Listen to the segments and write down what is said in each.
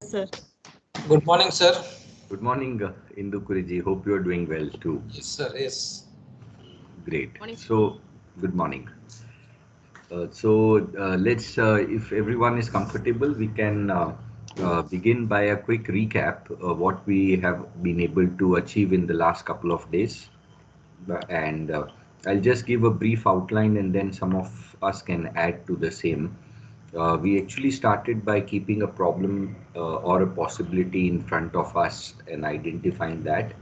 sir. Good morning, sir. Good morning, Indu Kuriji. Hope you're doing well too. Yes, sir. Yes. Great. Morning. So, good morning. Let's, if everyone is comfortable, we can begin by a quick recap of what we have been able to achieve in the last couple of days. And I'll just give a brief outline and then some of us can add to the same. We actually started by keeping a problem or a possibility in front of us and identifying that,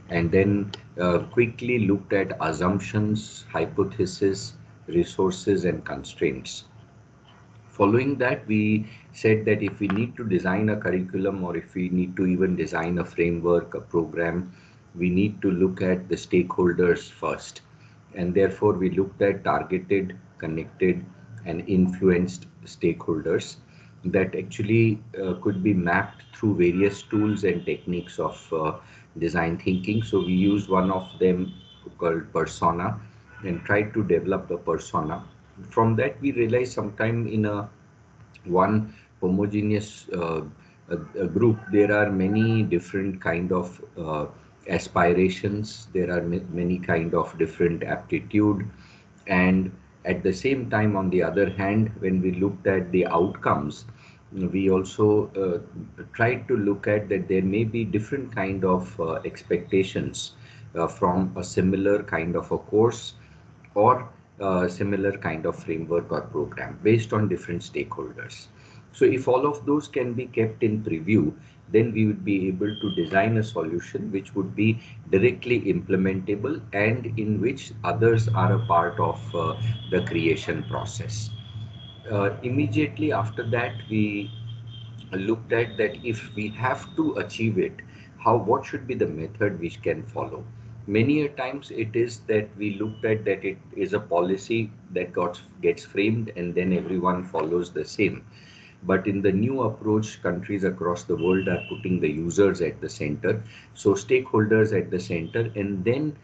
and then quickly looked at assumptions, hypotheses, resources, and constraints. Following that, we said that if we need to design a curriculum or if we need to even design a framework, a program, we need to look at the stakeholders first. And therefore, we looked at targeted, connected, and influenced stakeholders that actually could be mapped through various tools and techniques of design thinking. So we used one of them called persona and tried to develop the persona. From that, we realized sometime in a one homogeneous a group, there are many different kind of aspirations. There are many kind of different aptitude, and at the same time, on the other hand, when we looked at the outcomes, we also tried to look at that there may be different kind of expectations from a similar kind of a course or similar kind of framework or program based on different stakeholders. So if all of those can be kept in preview, then we would be able to design a solution which would be directly implementable and in which others are a part of the creation process. Immediately after that, we looked at that if we have to achieve it, how what should be the method which can follow. Many a times it is that we looked at that it is a policy that gets framed and then everyone follows the same. But in the new approach, countries across the world are putting the users at the center, so stakeholders at the center, and then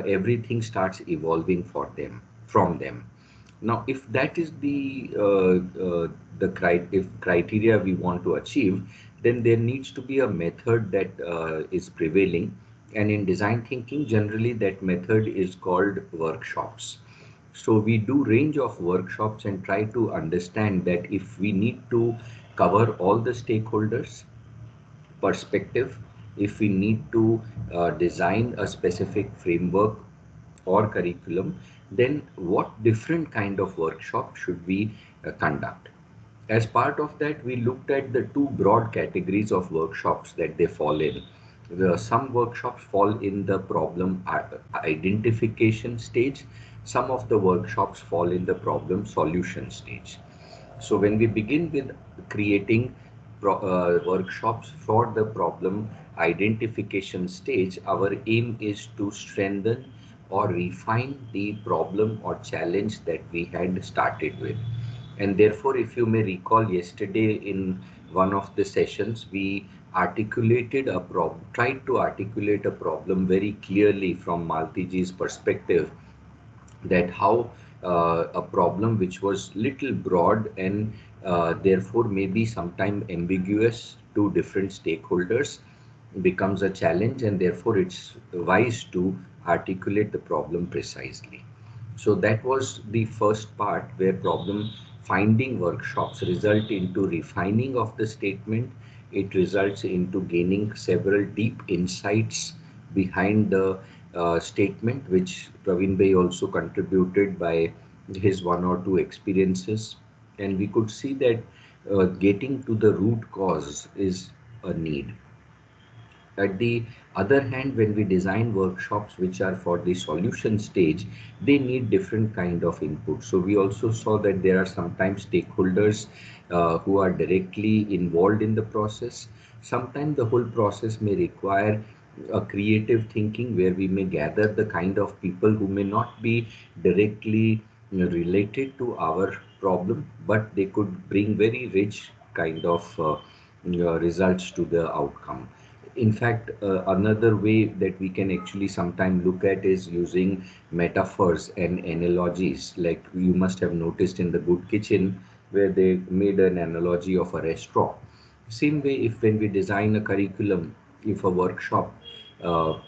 everything starts evolving for them from them. Now, if that is if criteria we want to achieve, then there needs to be a method that is prevailing. And in design thinking, generally that method is called workshops. So we do range of workshops and try to understand that if we need to cover all the stakeholders perspective, if we need to design a specific framework or curriculum, then what different kind of workshop should we conduct? As part of that, we looked at the two broad categories of workshops that they fall in. Some workshops fall in the problem identification stage. Some of the workshops fall in the problem solution stage. So when we begin with creating workshops for the problem identification stage, our aim is to strengthen or refine the problem or challenge that we had started with. And therefore, if you may recall, yesterday in one of the sessions, we articulated a problem, tried to articulate a problem very clearly from Maltiji's perspective, that how a problem which was little broad and therefore maybe sometime ambiguous to different stakeholders becomes a challenge, and therefore it's wise to articulate the problem precisely. So that was the first part, where problem finding workshops result into refining of the statement. It results into gaining several deep insights behind the statement, which Praveen Bhai also contributed by his one or two experiences. And we could see that getting to the root cause is a need. At the other hand, when we design workshops which are for the solution stage, they need different kind of input. So we also saw that there are sometimes stakeholders who are directly involved in the process. Sometimes the whole process may require a creative thinking, where we may gather the kind of people who may not be directly related to our problem, but they could bring very rich kind of results to the outcome. In fact, another way that we can actually sometimes look at is using metaphors and analogies. Like you must have noticed in the Good Kitchen, where they made an analogy of a restaurant. Same way, if when we design a curriculum, if a workshop uh,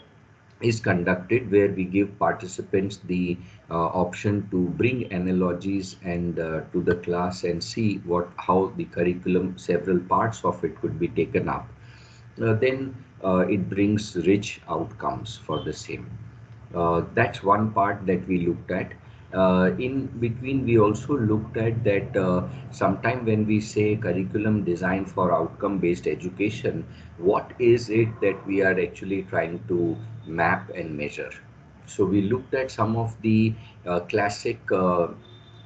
is conducted where we give participants the option to bring analogies and to the class and see what how the curriculum, several parts of it could be taken up, then it brings rich outcomes for the same. That's one part that we looked at. In between, we also looked at that sometime when we say curriculum design for outcome-based education, what is it that we are actually trying to map and measure? So we looked at some of the classic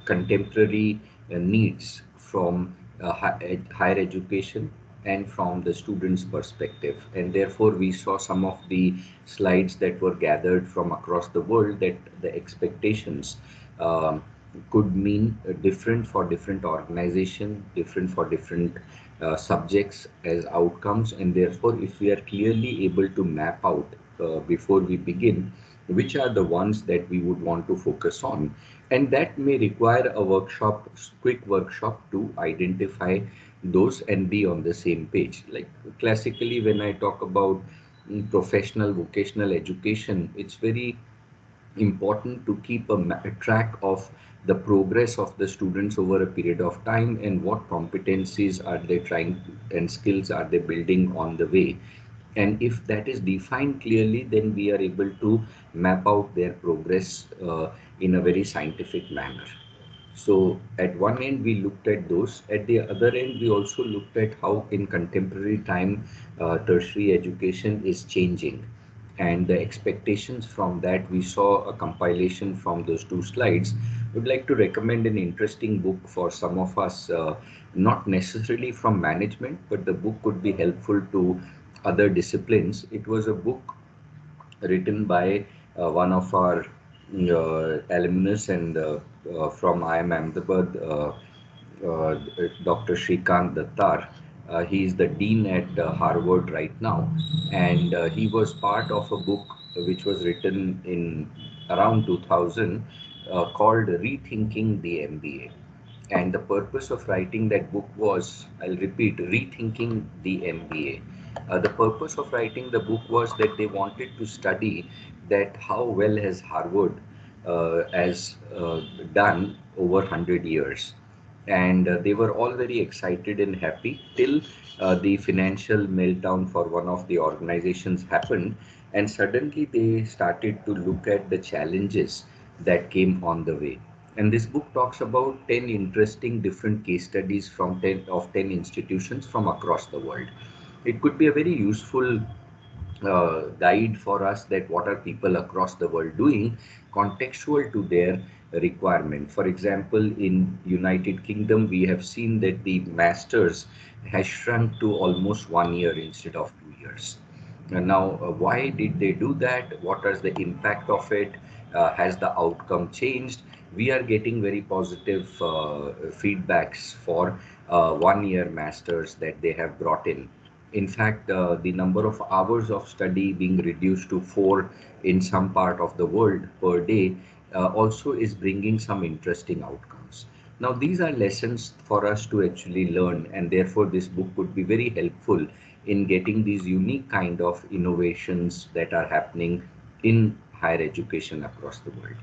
contemporary needs from higher education and from the student's perspective. And therefore, we saw some of the slides that were gathered from across the world that the expectations um, could mean different for different organization, different for different subjects as outcomes. And therefore, if we are clearly able to map out before we begin, which are the ones that we would want to focus on, and that may require a workshop, quick workshop to identify those and be on the same page. Like classically, when I talk about professional vocational education, it's very important to keep a track of the progress of the students over a period of time and what competencies are they trying and skills are they building on the way. And if that is defined clearly, then we are able to map out their progress in a very scientific manner. So at one end we looked at those. At the other end, we also looked at how in contemporary time tertiary education is changing, and the expectations from that. We saw a compilation from those two slides. Would like to recommend an interesting book for some of us, not necessarily from management, but the book could be helpful to other disciplines. It was a book written by one of our alumnus and from IIM Ahmedabad, Dr. Shrikant Dattar. He is the dean at Harvard right now, and he was part of a book which was written in around 2000 called Rethinking the MBA. And the purpose of writing that book was, I'll repeat, Rethinking the MBA. The purpose of writing the book was that they wanted to study that how well has Harvard has done over 100 years. And they were all very excited and happy till the financial meltdown for one of the organizations happened. And suddenly they started to look at the challenges that came on the way. And this book talks about 10 interesting different case studies from 10 institutions from across the world. It could be a very useful guide for us that what are people across the world doing contextual to their requirement. For example, in United Kingdom, we have seen that the masters has shrunk to almost 1 year instead of 2 years. And now, why did they do that? What is the impact of it? Has the outcome changed? We are getting very positive feedbacks for 1 year masters that they have brought in. In fact, the number of hours of study being reduced to 4 in some part of the world per day also is bringing some interesting outcomes. Now, these are lessons for us to actually learn, and therefore, this book would be very helpful in getting these unique kind of innovations that are happening in higher education across the world.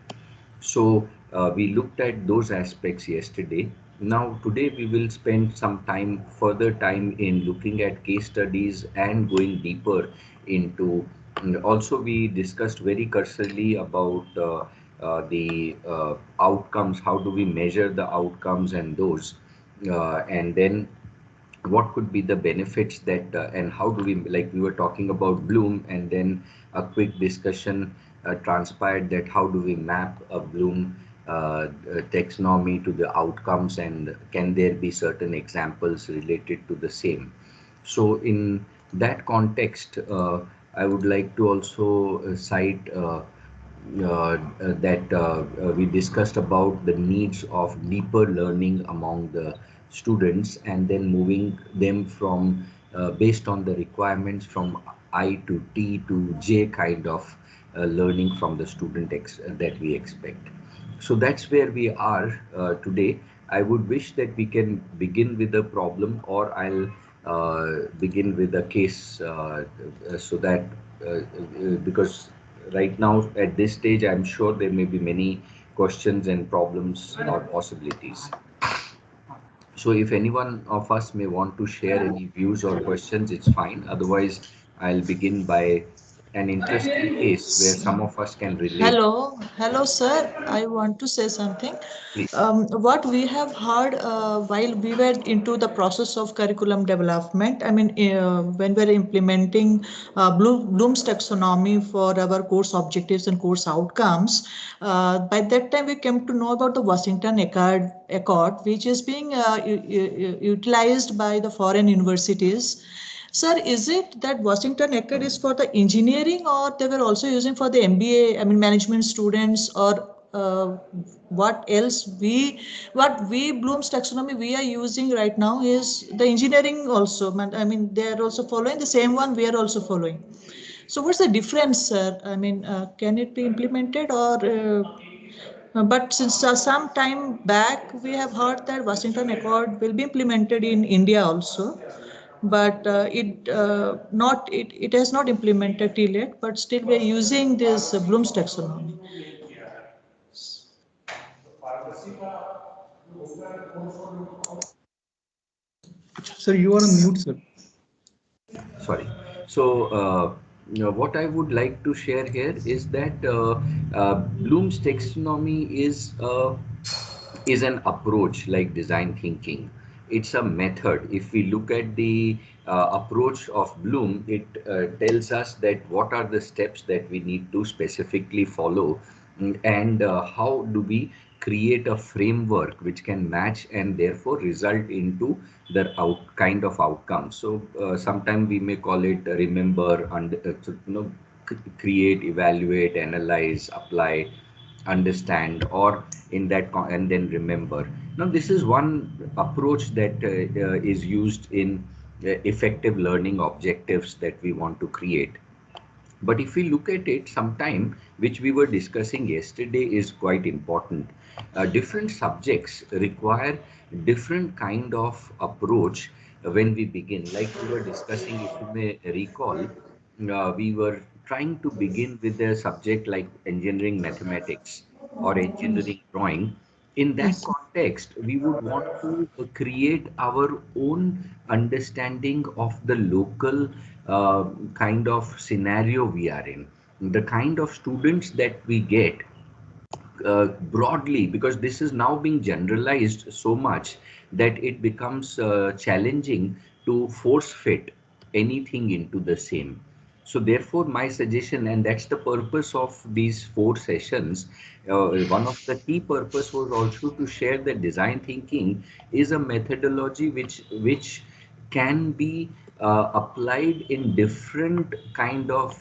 So we looked at those aspects yesterday. Now today we will spend some time, further time in looking at case studies and going deeper into. And also, we discussed very cursorily about the outcomes. How do we measure the outcomes and those, and then what could be the benefits that and how do we, like we were talking about Bloom, and then a quick discussion transpired that how do we map a Bloom taxonomy to the outcomes, and can there be certain examples related to the same. So in that context, I would like to also cite that we discussed about the needs of deeper learning among the students, and then moving them from based on the requirements from I to T to J kind of learning from the that we expect. So that's where we are today. I would wish that we can begin with the problem, or I'll begin with a case so that because right now at this stage, I'm sure there may be many questions and problems or possibilities. So if anyone of us may want to share any views or questions, it's fine. Otherwise, I'll begin by an interesting case where some of us can relate. Hello, sir. I want to say something. Please. What we have heard while we were into the process of curriculum development, I mean, when we were implementing Bloom's taxonomy for our course objectives and course outcomes, by that time we came to know about the Washington Accord, which is being utilized by the foreign universities. Sir, is it that Washington Accord is for the engineering, or they were also using for the MBA, I mean management students, or what else what we Bloom's taxonomy we are using right now is the engineering also. I mean they are also following the same one we are also following. So what's the difference, sir? I mean, can it be implemented or? But since some time back, we have heard that Washington Accord will be implemented in India also, but it has not implemented till yet. But still, we are using this Bloom's taxonomy. Sir, you are on mute, sir. Sorry. So, what I would like to share here is that Bloom's taxonomy is an approach like design thinking. It's a method. If we look at the approach of Bloom, it tells us that what are the steps that we need to specifically follow, and how do we create a framework which can match and therefore result into the kind of outcome. So sometimes we may call it remember, and create, evaluate, analyze, apply, understand, or in that and then remember. Now this is one approach that is used in effective learning objectives that we want to create. But if we look at it, sometime which we were discussing yesterday is quite important. Different subjects require different kind of approach when we begin. Like we were discussing, if you may recall, we were trying to begin with a subject like engineering mathematics or engineering drawing. In that Yes. context, we would want to create our own understanding of the local kind of scenario we are in, the kind of students that we get broadly, because this is now being generalized so much that it becomes challenging to force fit anything into the same. So therefore my suggestion, and that's the purpose of these 4 sessions, one of the key purpose was also to share that design thinking is a methodology which can be applied in different kind of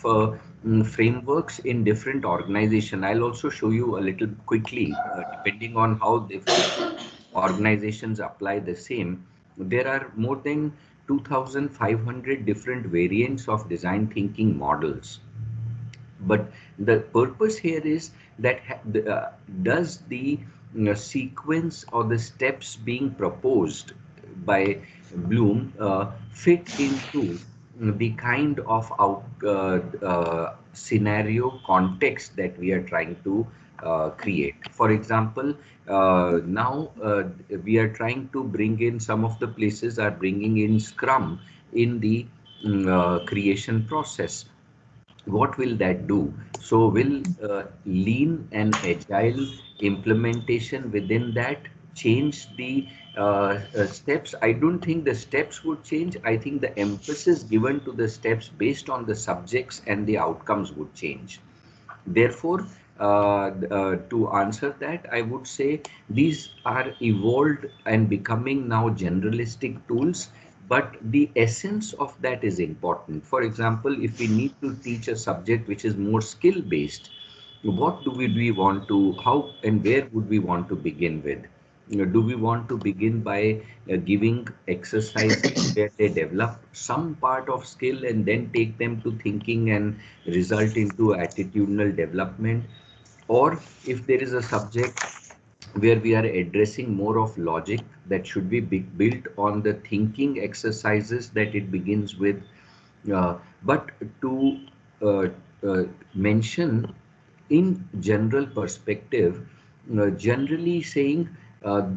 frameworks in different organization. I'll also show you a little quickly, depending on how different organizations apply the same. There are more than 2,500 different variants of design thinking models. But the purpose here is that does the sequence or the steps being proposed by Bloom fit into the kind of scenario context that we are trying to create. For example, now we are trying to bring in, some of the places are bringing in Scrum in the creation process. What will that do? So will lean and agile implementation within that change the steps? I don't think the steps would change. I think the emphasis given to the steps based on the subjects and the outcomes would change. Therefore, to answer that, I would say these are evolved and becoming now generalistic tools, but the essence of that is important. For example, if we need to teach a subject which is more skill based, what do we want to, how and where would we want to begin with? Do we want to begin by giving exercises where they develop some part of skill and then take them to thinking and result into attitudinal development? Or if there is a subject where we are addressing more of logic that should be built on the thinking exercises that it begins with. But to uh, mention in general perspective, generally saying, uh,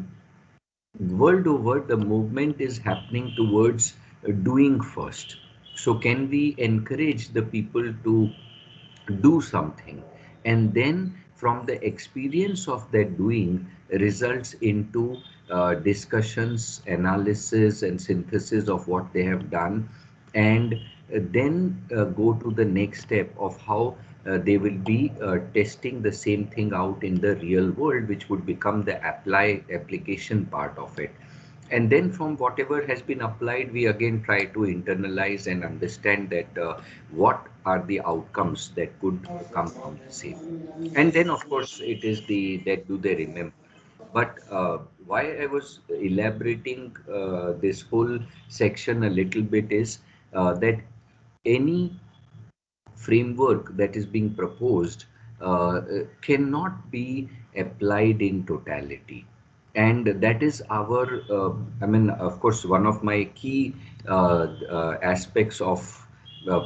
world over, the movement is happening towards doing first. So, can we encourage the people to do something, and then from the experience of that doing results into discussions, analysis, and synthesis of what they have done, and then go to the next step of how they will be testing the same thing out in the real world, which would become the application part of it. And then from whatever has been applied, we again try to internalize and understand that what are the outcomes that could come from the same. And then, of course, it is the that do they remember. But why I was elaborating this whole section a little bit is that any framework that is being proposed cannot be applied in totality. And that is our, I mean, of course, one of my key aspects of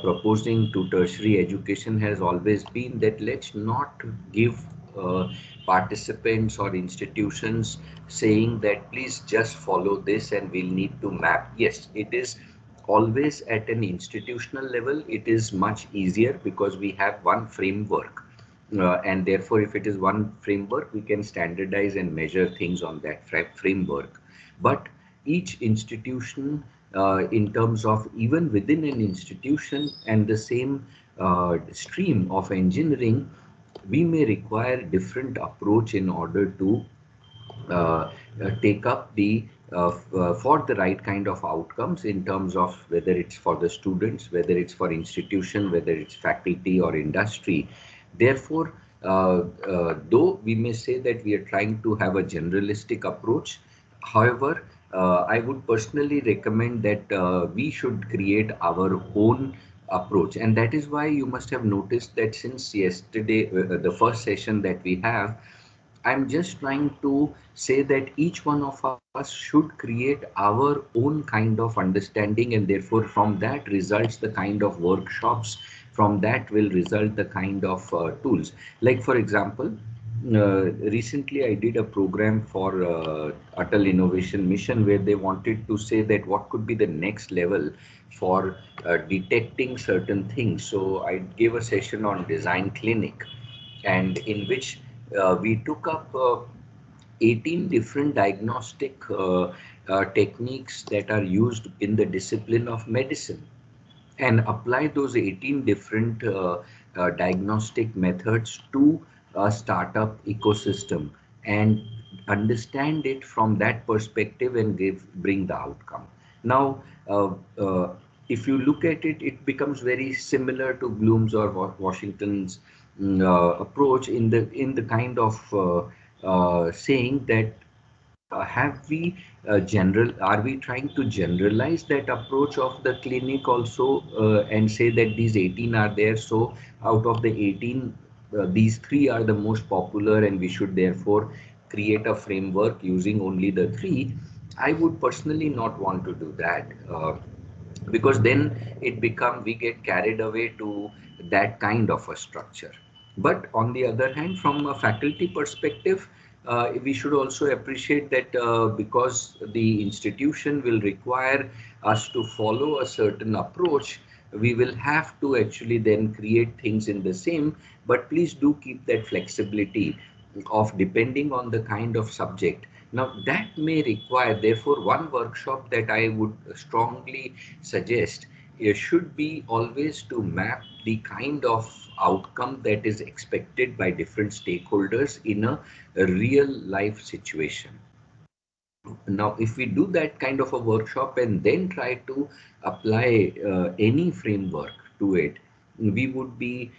proposing to tertiary education has always been that let's not give uh, participants or institutions saying that please just follow this and we'll need to map. Yes, it is always at an institutional level, it is much easier because we have one framework. And therefore, if it is one framework, we can standardize and measure things on that framework. But each institution, in terms of even within an institution and the same stream of engineering, we may require different approach in order to take up the for the right kind of outcomes in terms of whether it's for the students, whether it's for institution, whether it's faculty or industry. Therefore, though we may say that we are trying to have a generalistic approach, however, I would personally recommend that we should create our own approach. And that is why you must have noticed that since yesterday, the first session that we have, I'm just trying to say that each one of us should create our own kind of understanding, and therefore, from that results the kind of workshops, from that will result the kind of tools. Like, for example, recently I did a program for ATAL Innovation Mission where they wanted to say that what could be the next level for detecting certain things. So I gave a session on design clinic, and in which we took up 18 different diagnostic techniques that are used in the discipline of medicine, and apply those 18 different diagnostic methods to a startup ecosystem and understand it from that perspective and bring the outcome. Now, if you look at it, it becomes very similar to Bloom's or Washington's approach in the kind of saying that have we general are we trying to generalize that approach of the clinic also and say that these 18 are there, so out of the 18 these three are the most popular and we should therefore create a framework using only the three? I would personally not want to do that, because then it become we get carried away to that kind of a structure. But on the other hand, from a faculty perspective, we should also appreciate that because the institution will require us to follow a certain approach, we will have to actually then create things in the same. But please do keep that flexibility of depending on the kind of subject. Now, that may require, therefore, one workshop that I would strongly suggest should be always to map the kind of outcome that is expected by different stakeholders in a real life situation. Now, if we do that kind of a workshop and then try to apply any framework to it, we would be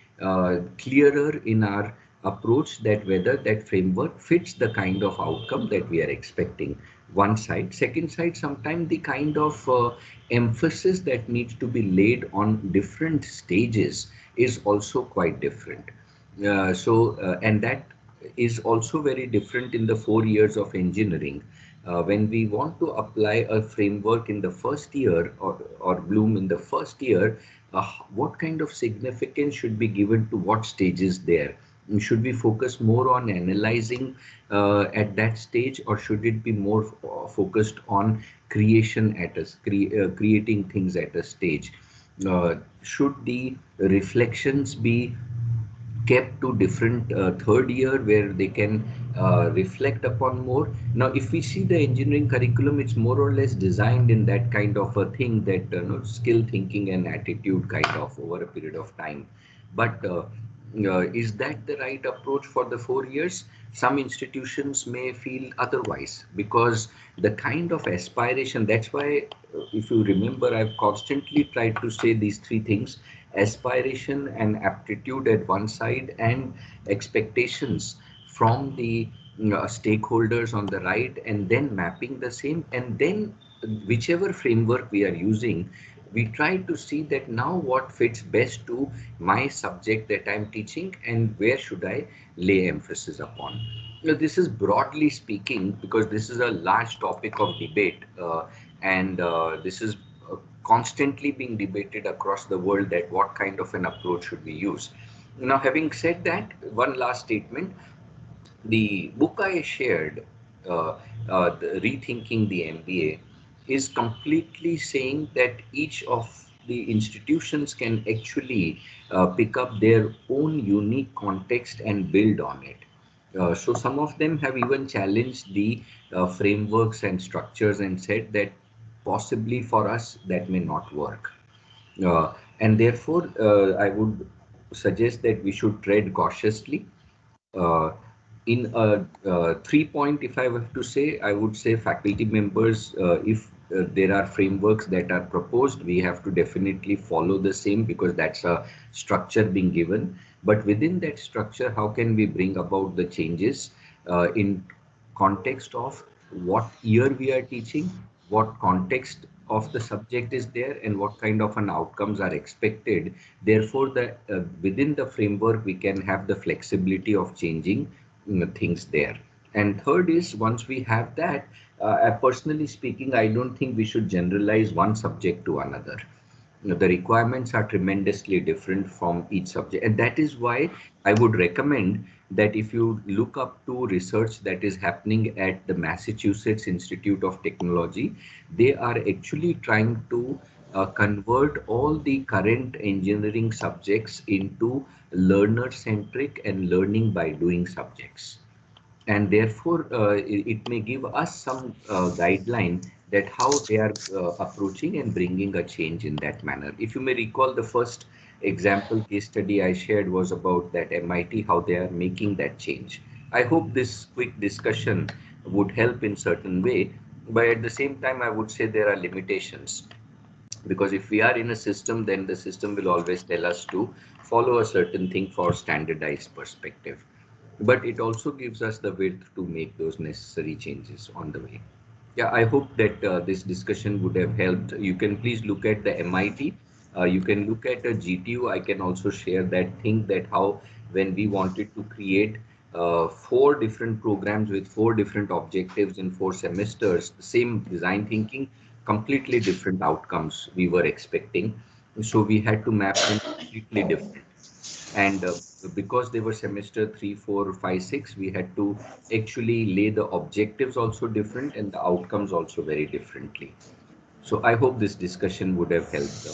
clearer in our approach that whether that framework fits the kind of outcome that we are expecting. One side. Second side, sometimes the kind of emphasis that needs to be laid on different stages is also quite different. And that is also very different in the 4 years of engineering. When we want to apply a framework in the first year or Bloom in the first year, what kind of significance should be given to what stages there? Should we focus more on analyzing at that stage, or should it be more focused on creation at creating things at a stage? Should the reflections be kept to different third year where they can reflect upon more? Now, if we see the engineering curriculum, it's more or less designed in that kind of a thing, that skill thinking and attitude kind of over a period of time. But is that the right approach for the 4 years? Some institutions may feel otherwise, because the kind of aspiration, that's why, if you remember, I've constantly tried to say these three things: aspiration and aptitude at one side, and expectations from the stakeholders on the right, and then mapping the same, and then whichever framework we are using, we try to see that now what fits best to my subject that I'm teaching, and where should I lay emphasis upon. This is broadly speaking, because this is a large topic of debate, and this is constantly being debated across the world, that what kind of an approach should we use. Now, having said that, one last statement. The book I shared, Rethinking the MBA, is completely saying that each of the institutions can actually pick up their own unique context and build on it. So some of them have even challenged the frameworks and structures and said that possibly for us that may not work. And therefore, I would suggest that we should tread cautiously. Uh, in a 3 point, if I were to say, I would say faculty members, if there are frameworks that are proposed, we have to definitely follow the same, because that's a structure being given. But within that structure, how can we bring about the changes in context of what year we are teaching, what context of the subject is there, and what kind of an outcomes are expected. Therefore, the within the framework we can have the flexibility of changing things there. And third is, once we have that, personally speaking, I don't think we should generalize one subject to another. The requirements are tremendously different from each subject, and that is why I would recommend that if you look up to research that is happening at the Massachusetts Institute of Technology, they are actually trying to convert all the current engineering subjects into learner centric and learning by doing subjects, and therefore it may give us some guideline that how they are approaching and bringing a change in that manner. If you may recall, the first example case study I shared was about that MIT, how they are making that change. I hope this quick discussion would help in certain way, but at the same time I would say there are limitations, because if we are in a system, then the system will always tell us to follow a certain thing for standardized perspective, but it also gives us the width to make those necessary changes on the way. Yeah, I hope that this discussion would have helped. You can please look at the MIT. You can look at a GTU. I can also share that thing, that how when we wanted to create four different programs with four different objectives in 4 semesters, same design thinking, completely different outcomes we were expecting. So we had to map them completely different. And because they were semester 3, 4, 5, 6, we had to actually lay the objectives also different and the outcomes also very differently. So I hope this discussion would have helped.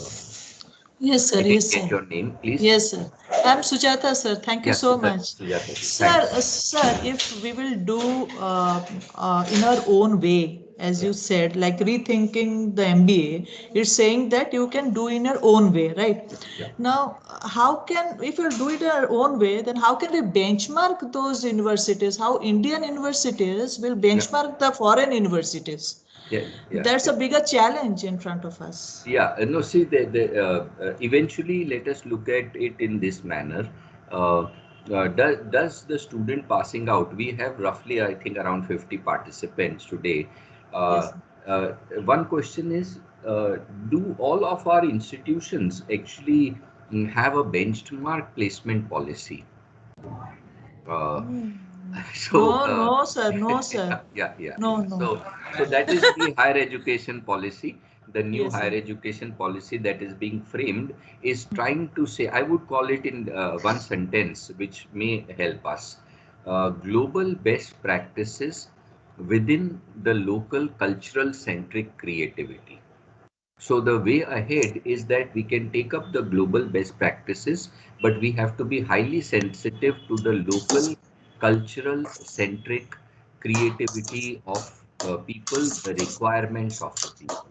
Yes, sir. I didn't Yes, sir. get your name, please. Yes, sir. I'm Sujata, sir. Thank you Yeah, so much. Sujata ji. Sir, Thanks. sir, if we will do in our own way, as Yeah, you said, like rethinking the MBA, it's saying that you can do in your own way, right? yeah. Now, how can, if you do it in our own way, then how can we benchmark those universities? How Indian universities will Yeah, benchmark the foreign universities? yeah, yeah. That's a bigger challenge in front of us. Yeah, no, see, eventually, let us look at it in this manner. Does the student passing out, we have roughly, I think, around 50 participants today. Uh, Yes. uh, One question is, do all of our institutions actually have a benchmark placement policy? Uh, So, No, no, sir. No, sir. yeah. No, no. So that is the higher education policy. The new Yes, higher sir. education policy that is being framed is trying to say, I would call it in one sentence, which may help us. Global best practices within the local cultural centric creativity. So the way ahead is that we can take up the global best practices, but we have to be highly sensitive to the local cultural centric creativity of people, the requirements of the people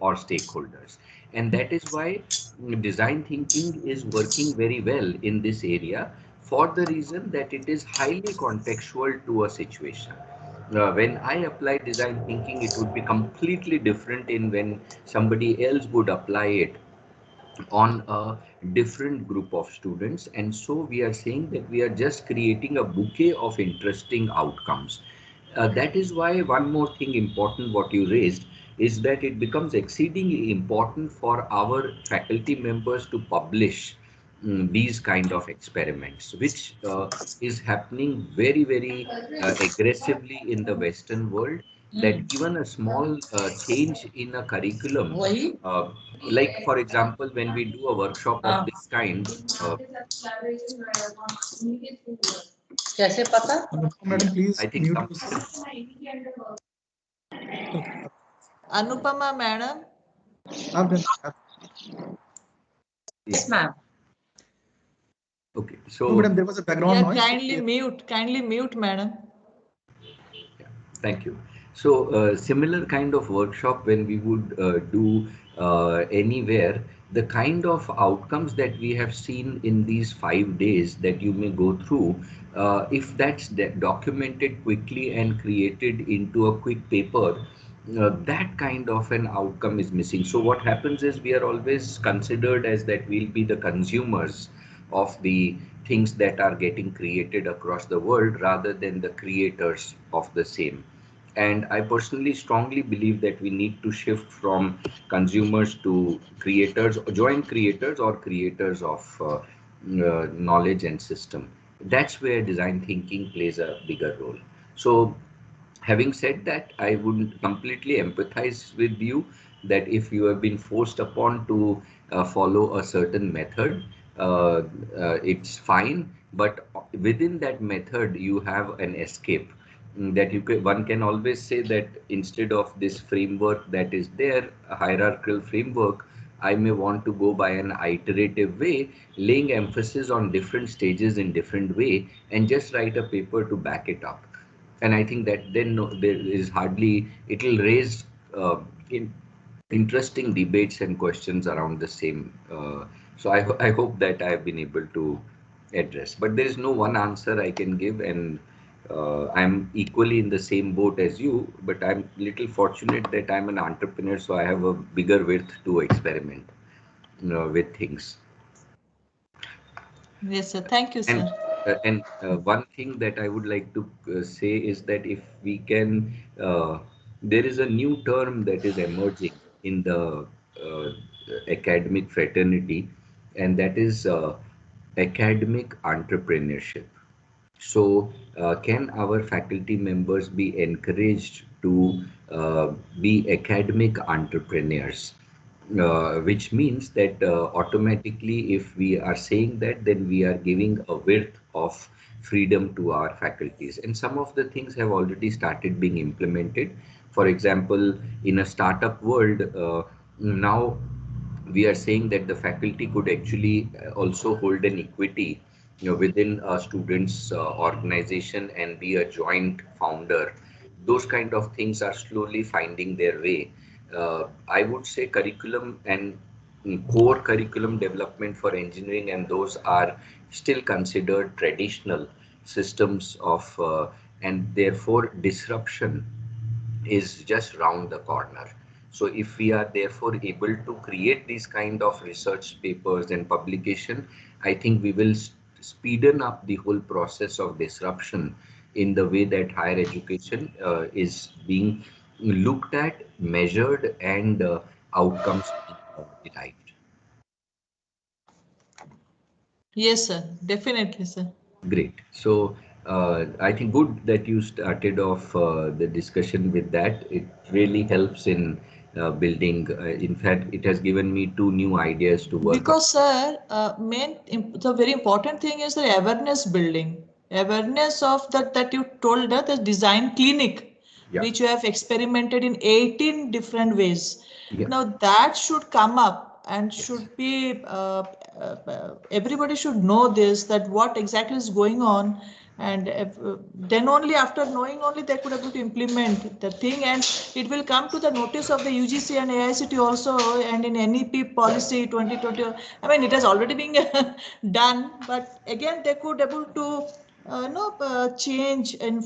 or stakeholders. And that is why design thinking is working very well in this area for the reason that it is highly contextual to a situation. When I apply design thinking, it would be completely different in when somebody else would apply it on a different group of students. And so we are saying that we are just creating a bouquet of interesting outcomes. That is why one more thing important what you raised is that it becomes exceedingly important for our faculty members to publish these kind of experiments, which is happening very aggressively in the Western world, that even a small change in a curriculum, uh, like for example, when we do a workshop of this kind, कैसे पता? Madam, yeah, please I think mute some. yourself. Okay. Anupama, madam. I've done. Yeah, Yes, ma'am. okay. No, So madam, there was a background Yeah, noise. So kindly mute. Kindly mute, madam. yeah, thank you. So, similar kind of workshop when we would do anywhere, the kind of outcomes that we have seen in these 5 days that you may go through, if that's documented quickly and created into a quick paper, that kind of an outcome is missing. So, what happens is we are always considered as that we'll be the consumers of the things that are getting created across the world rather than the creators of the same. And I personally strongly believe that we need to shift from consumers to creators, joint creators or creators of knowledge and system. That's where design thinking plays a bigger role. So having said that, I would completely empathize with you that if you have been forced upon to follow a certain method, it's fine. But within that method, you have an escape. That one can always say that instead of this framework that is there, a hierarchical framework, I may want to go by an iterative way, laying emphasis on different stages in different way, and just write a paper to back it up. And I think that then no, there is hardly it will raise in interesting debates and questions around the same. So I hope that I have been able to address. But there is no one answer I can give, and I'm equally in the same boat as you. But I'm little fortunate that I'm an entrepreneur, so I have a bigger width to experiment, with things. Yes, sir. Thank you, And sir. one thing that I would like to say is that if we can, there is a new term that is emerging in the academic fraternity, and that is academic entrepreneurship. So, can our faculty members be encouraged to be academic entrepreneurs? Which means that automatically, if we are saying that, then we are giving a width of freedom to our faculties. And some of the things have already started being implemented. For example, in a startup world, now we are saying that the faculty could actually also hold an equity, within a student's organization and be a joint founder. Those kind of things are slowly finding their way. I would say curriculum and core curriculum development for engineering, and those are still considered traditional systems of, and therefore disruption is just round the corner. So if we are therefore able to create these kind of research papers and publication, I think we will speeden up the whole process of disruption in the way that higher education is being looked at, measured, and outcomes being derived. Yes, sir. Definitely, sir. Great. So I think good that you started off the discussion with that. It really helps in building. In fact, it has given me two new ideas to work on. Because, sir, the very important thing is the awareness building. Awareness of that you told us, the design clinic, Yeah, which you have experimented in 18 different ways. yeah, Now that should come up and yes, should be, everybody should know this, that what exactly is going on. And then only after knowing only they could able to implement the thing, and it will come to the notice of the UGC and AICT also, and in NEP policy 2020. I mean, it has already been done, but again they could able to change in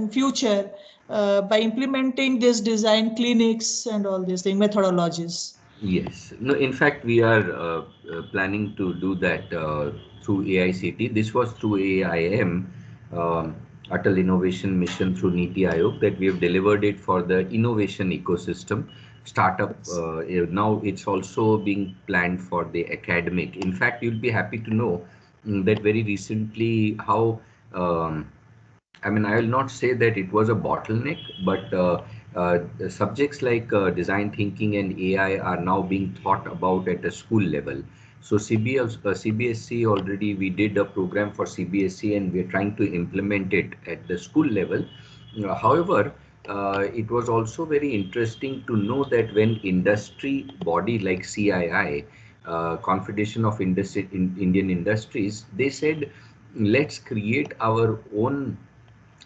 future by implementing this design clinics and all these thing methodologies. yes. No, in fact, we are planning to do that through AICT. This was through AIM, Atal Innovation Mission through NITI Aayog, that we have delivered it for the innovation ecosystem startup. Now it's also being planned for the academic. In fact, you'll be happy to know that very recently how I mean, I will not say that it was a bottleneck, but subjects like design thinking and AI are now being thought about at a school level. So CBSC already we did a program for CBSC and we're trying to implement it at the school level. However, it was also very interesting to know that when industry body like CII, Confederation of Indian Industries, they said, let's create our own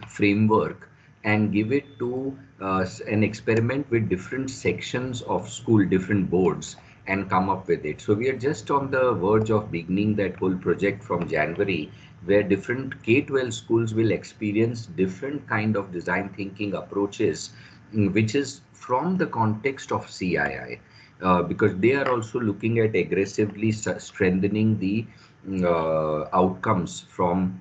framework and give it to an experiment with different sections of school, different boards, and come up with it. So we are just on the verge of beginning that whole project from January, where different K-12 schools will experience different kind of design thinking approaches, which is from the context of CII. Because they are also looking at aggressively strengthening the outcomes from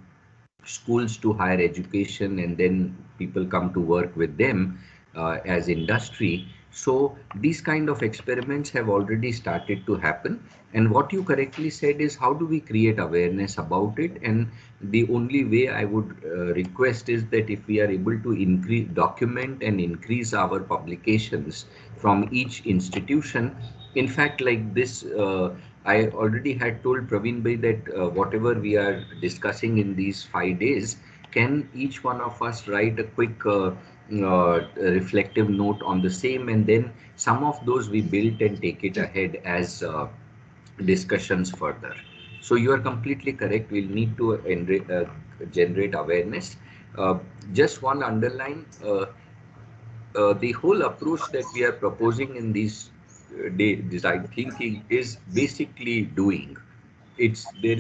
schools to higher education, and then people come to work with them as industry. So these kind of experiments have already started to happen, and what you correctly said is how do we create awareness about it. And the only way I would request is that if we are able to increase, document and increase our publications from each institution. In fact, like this, I already had told Praveen Bhai that whatever we are discussing in these 5 days, can each one of us write a quick reflective note on the same, and then some of those we build and take it ahead as discussions further. So you are completely correct. We'll need to generate awareness. Just one underline. The whole approach that we are proposing in these design thinking is basically doing. It's there.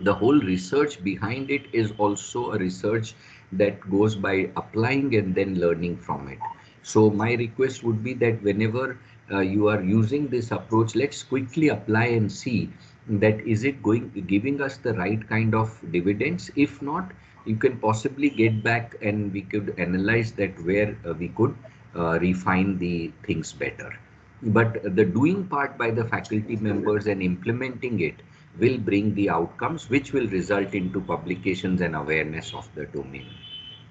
The whole research behind it is also a research that goes by applying and then learning from it. So my request would be that whenever you are using this approach, let's quickly apply and see that is it going giving us the right kind of dividends. If not, you can possibly get back and we could analyze that where we could refine the things better. But the doing part by the faculty members and implementing it will bring the outcomes which will result into publications and awareness of the domain.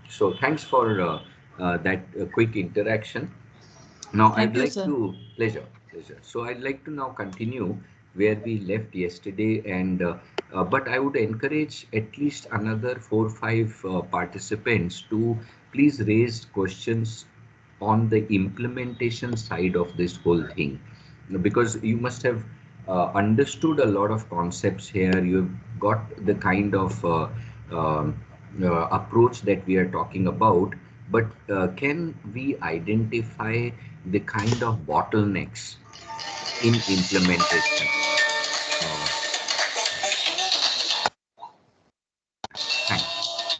So thanks for that quick interaction. Now I'd Thank you, like sir. to pleasure. So I'd like to now continue where we left yesterday, and but I would encourage at least another 4 or 5 participants to please raise questions on the implementation side of this whole thing, because you must have understood a lot of concepts here. You've got the kind of approach that we are talking about, but can we identify the kind of bottlenecks in implementation? Uh, Thanks.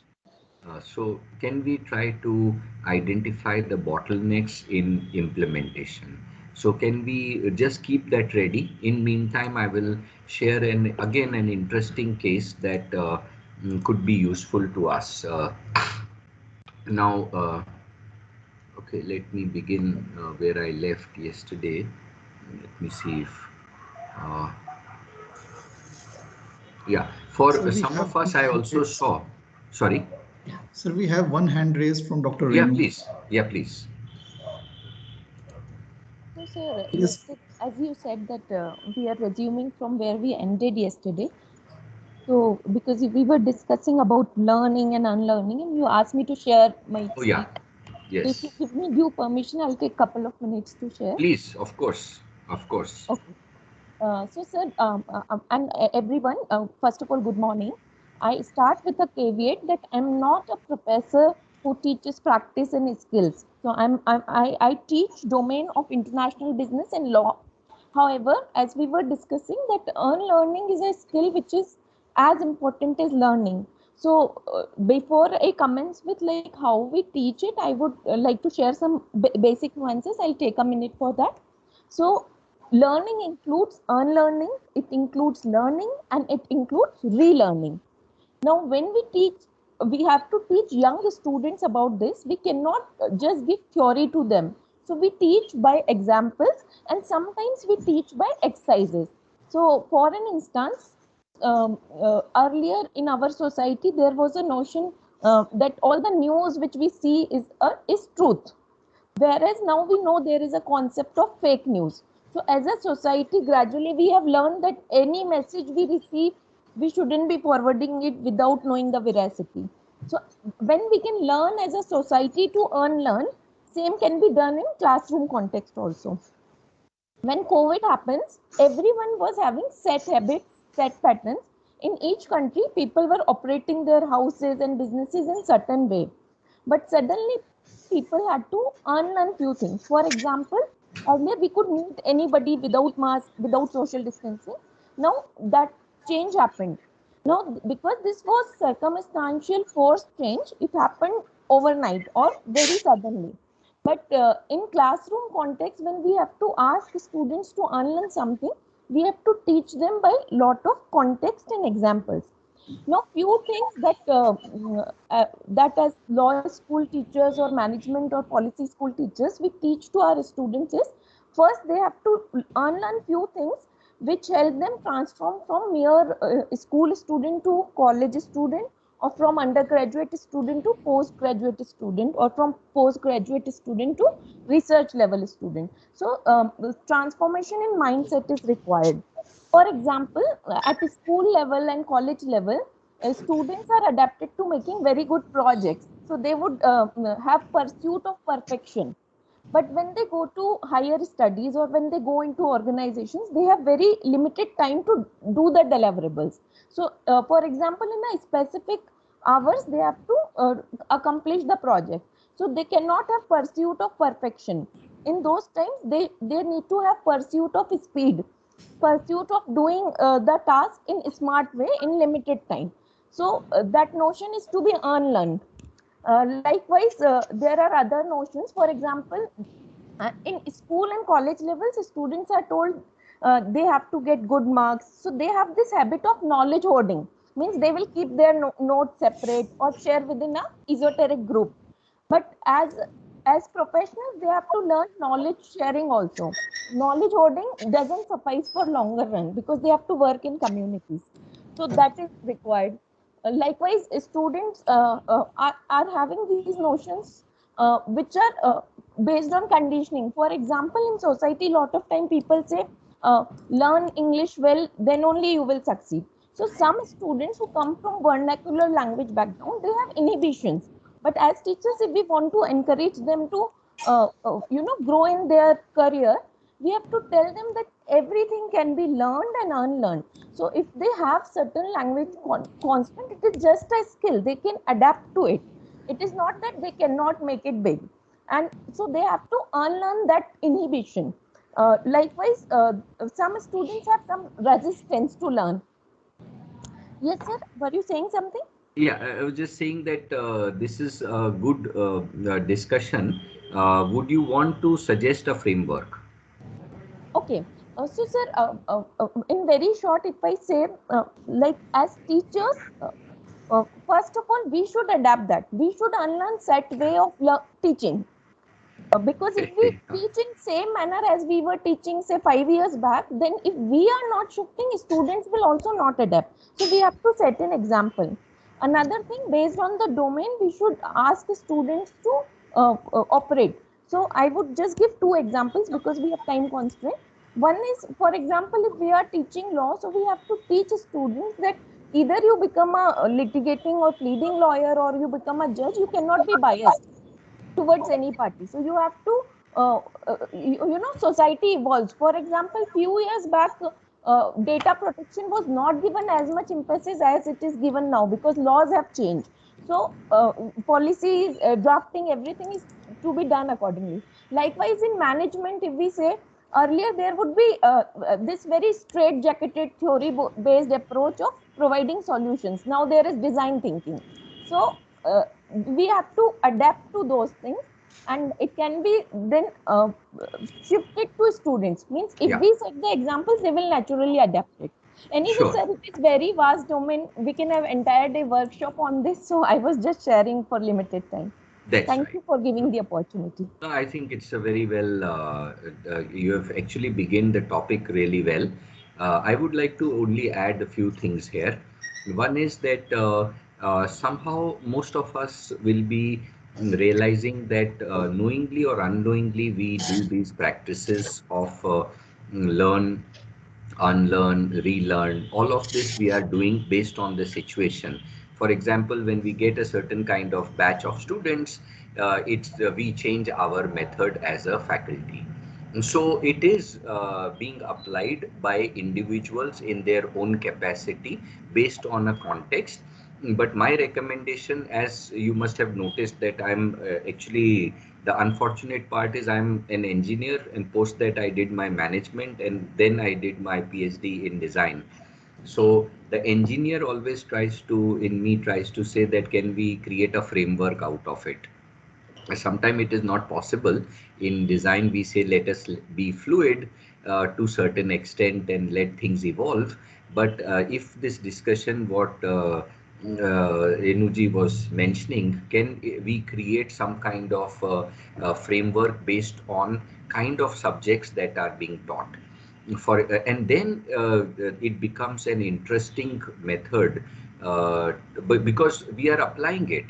So can we try to identify the bottlenecks in implementation? So can we just keep that ready? In meantime, I will share again an interesting case that could be useful to us. Now, okay, let me begin where I left yesterday. Let me see if, uh, yeah, for Sir, we some have of us, one I also candidate. saw. Sorry. Sir, we have one hand raised from Dr. Yeah, Renu. please. Yeah, please. So, sir, Yes. yesterday, as you said that we are resuming from where we ended yesterday. So, because we were discussing about learning and unlearning, and you asked me to share my Oh, yeah. screen. So, if you Yes. give me due permission, I'll take a couple of minutes to share. Please, of course. Of course. Okay. So, sir, and everyone, first of all, good morning. I start with a caveat that I'm not a professor who teaches practice and skills. So, I teach domain of international business and law. However, as we were discussing, that unlearning is a skill which is as important as learning. So, before I commence with like how we teach it, I would like to share some basic nuances. I'll take a minute for that. So, learning includes unlearning, it includes learning, and it includes relearning. Now, when we teach, we have to teach young students about this. We cannot just give theory to them. So, we teach by examples and sometimes we teach by exercises. So, for an instance, earlier in our society, there was a notion that all the news which we see is truth. Whereas now we know there is a concept of fake news. So as a society, gradually we have learned that any message we receive, we shouldn't be forwarding it without knowing the veracity. So when we can learn as a society to unlearn, same can be done in classroom context also. When COVID happens, everyone was having set habits, set patterns. In each country, people were operating their houses and businesses in certain way. But suddenly, people had to unlearn few things. For example, earlier we could meet anybody without mask, without social distancing. Now that change happened. Now, because this was circumstantial forced change, it happened overnight or very suddenly. But in classroom context, when we have to ask students to unlearn something, we have to teach them by lot of context and examples. Now, few things that as law school teachers or management or policy school teachers we teach to our students is first they have to unlearn few things which help them transform from mere school student to college student or from undergraduate student to postgraduate student or from postgraduate student to research level student. So the transformation in mindset is required. For example, at school level and college level, students are adapted to making very good projects. So they would have pursuit of perfection. But when they go to higher studies or when they go into organizations, they have very limited time to do the deliverables. So, for example, in a specific hours, they have to accomplish the project. So they cannot have pursuit of perfection. In those times, they need to have pursuit of speed, pursuit of doing the task in a smart way in limited time. So that notion is to be unlearned. Likewise, there are other notions. For example, in school and college levels, students are told they have to get good marks. So they have this habit of knowledge hoarding. Means they will keep their notes separate or share within a esoteric group. But as professionals, they have to learn knowledge sharing also. Knowledge hoarding doesn't suffice for longer run because they have to work in communities. So that is required. Likewise, students are having these notions which are based on conditioning. For example, in society, a lot of time people say, learn English well, then only you will succeed. So some students who come from vernacular language background, they have inhibitions. But as teachers, if we want to encourage them to, grow in their career, we have to tell them that everything can be learned and unlearned. So if they have certain language constant, it is just a skill. They can adapt to it. It is not that they cannot make it big. And so they have to unlearn that inhibition. Likewise, some students have some resistance to learn. Yes, sir. Were you saying something? Yeah, I was just saying that this is a good discussion. Would you want to suggest a framework? Okay. So, sir, in very short, if I say, like as teachers, first of all, we should adapt that. We should unlearn set way of teaching. Because if we teach in same manner as we were teaching, say 5 years back, then if we are not shifting, students will also not adapt. So we have to set an example. Another thing, based on the domain, we should ask students to operate. So I would just give two examples because we have time constraint. One is, for example, if we are teaching law, so we have to teach students that either you become a litigating or pleading lawyer or you become a judge, you cannot be biased towards any party. So you have to, society evolves. For example, few years back, data protection was not given as much emphasis as it is given now because laws have changed. So policies, drafting, everything is to be done accordingly. Likewise, in management, if we say earlier there would be this very straight jacketed theory based approach of providing solutions. Now there is design thinking. So we have to adapt to those things, and it can be then shifted to students. Means if Yeah, we set the examples, they will naturally adapt it. Anyway, sure. sir, it is very vast domain. We can have entire day workshop on this. So I was just sharing for limited time. That's Thank right. you for giving the opportunity. No, I think it's a very well, you have actually begun the topic really well. I would like to only add a few things here. One is that somehow most of us will be realizing that knowingly or unknowingly we do these practices of learn, unlearn, relearn. All of this we are doing based on the situation. For example, when we get a certain kind of batch of students, we change our method as a faculty. And so it is being applied by individuals in their own capacity based on a context. But my recommendation, as you must have noticed, that I'm actually the unfortunate part is I'm an engineer, and post that I did my management, and then I did my PhD in design. So the engineer always tries to say that can we create a framework out of it. Sometimes it is not possible. In design we say let us be fluid to certain extent and let things evolve. But if this discussion what Renuji was mentioning, can we create some kind of framework based on kind of subjects that are being taught and then it becomes an interesting method, but because we are applying it,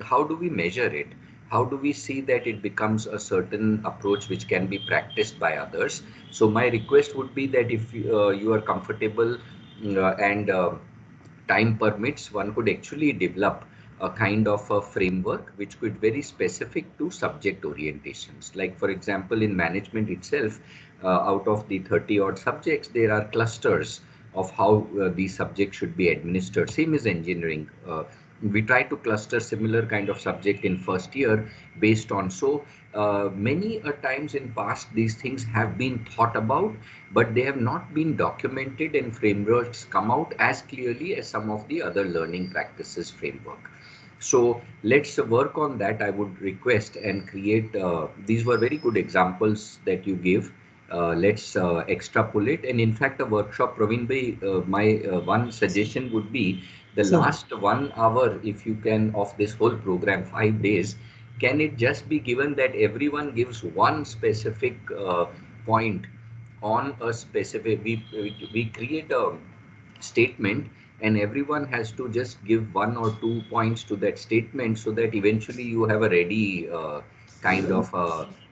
how do we measure it? How do we see that it becomes a certain approach which can be practiced by others? So my request would be that if you are comfortable and time permits, one could actually develop a kind of a framework which could very specific to subject orientations. Like for example, in management itself, out of the 30 odd subjects, there are clusters of how these subjects should be administered. Same as engineering. We try to cluster similar kind of subject in first year based on. So many a times in past these things have been thought about, but they have not been documented and frameworks come out as clearly as some of the other learning practices framework. So let's work on that. I would request and create. These were very good examples that you gave. Let's extrapolate. And in fact, a workshop, Praveen bhai, my one suggestion would be the Sir, last 1 hour, if you can, of this whole program, 5 days, can it just be given that everyone gives one specific point on a specific, we create a statement and everyone has to just give 1 or 2 points to that statement so that eventually you have a ready kind of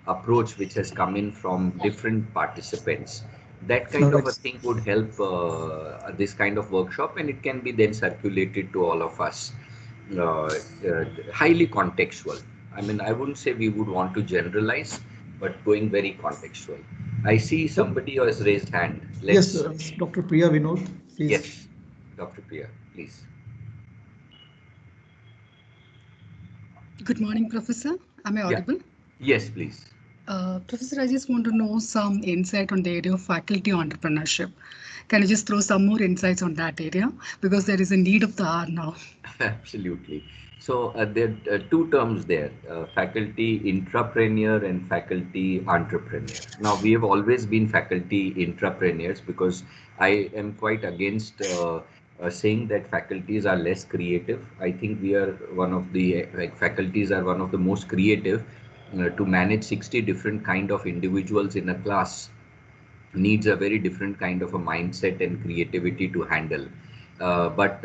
approach which has come in from different participants. That kind no, of a it's thing would help this kind of workshop, and it can be then circulated to all of us. Highly contextual. I mean, I wouldn't say we would want to generalize, but going very contextual. I see somebody who has raised hand. yes, Let's, Dr. Priya Vinod, please. yes, Dr. Priya, please. Good morning, Professor. Am I Yeah, audible? yes, please. Professor, I just want to know some insight on the area of faculty entrepreneurship. Can you just throw some more insights on that area? Because there is a need of the hour now. Absolutely. So there are two terms there, faculty intrapreneur and faculty entrepreneur. Now, we have always been faculty intrapreneurs because I am quite against saying that faculties are less creative. I think we are one of the, like, faculties are one of the most creative. To manage 60 different kind of individuals in a class needs a very different kind of a mindset and creativity to handle. but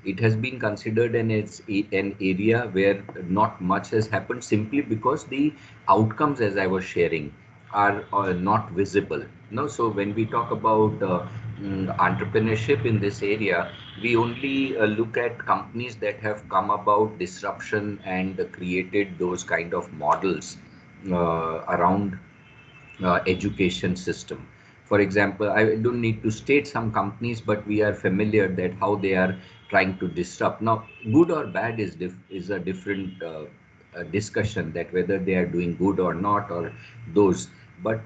it has been considered and it's an area where not much has happened simply because the outcomes, as I was sharing, are not visible. No, so when we talk about entrepreneurship in this area, we only look at companies that have come about disruption and created those kind of models around education system. For example, I don't need to state some companies, but we are familiar that how they are trying to disrupt. Now, good or bad is a different discussion, that whether they are doing good or not, or those. But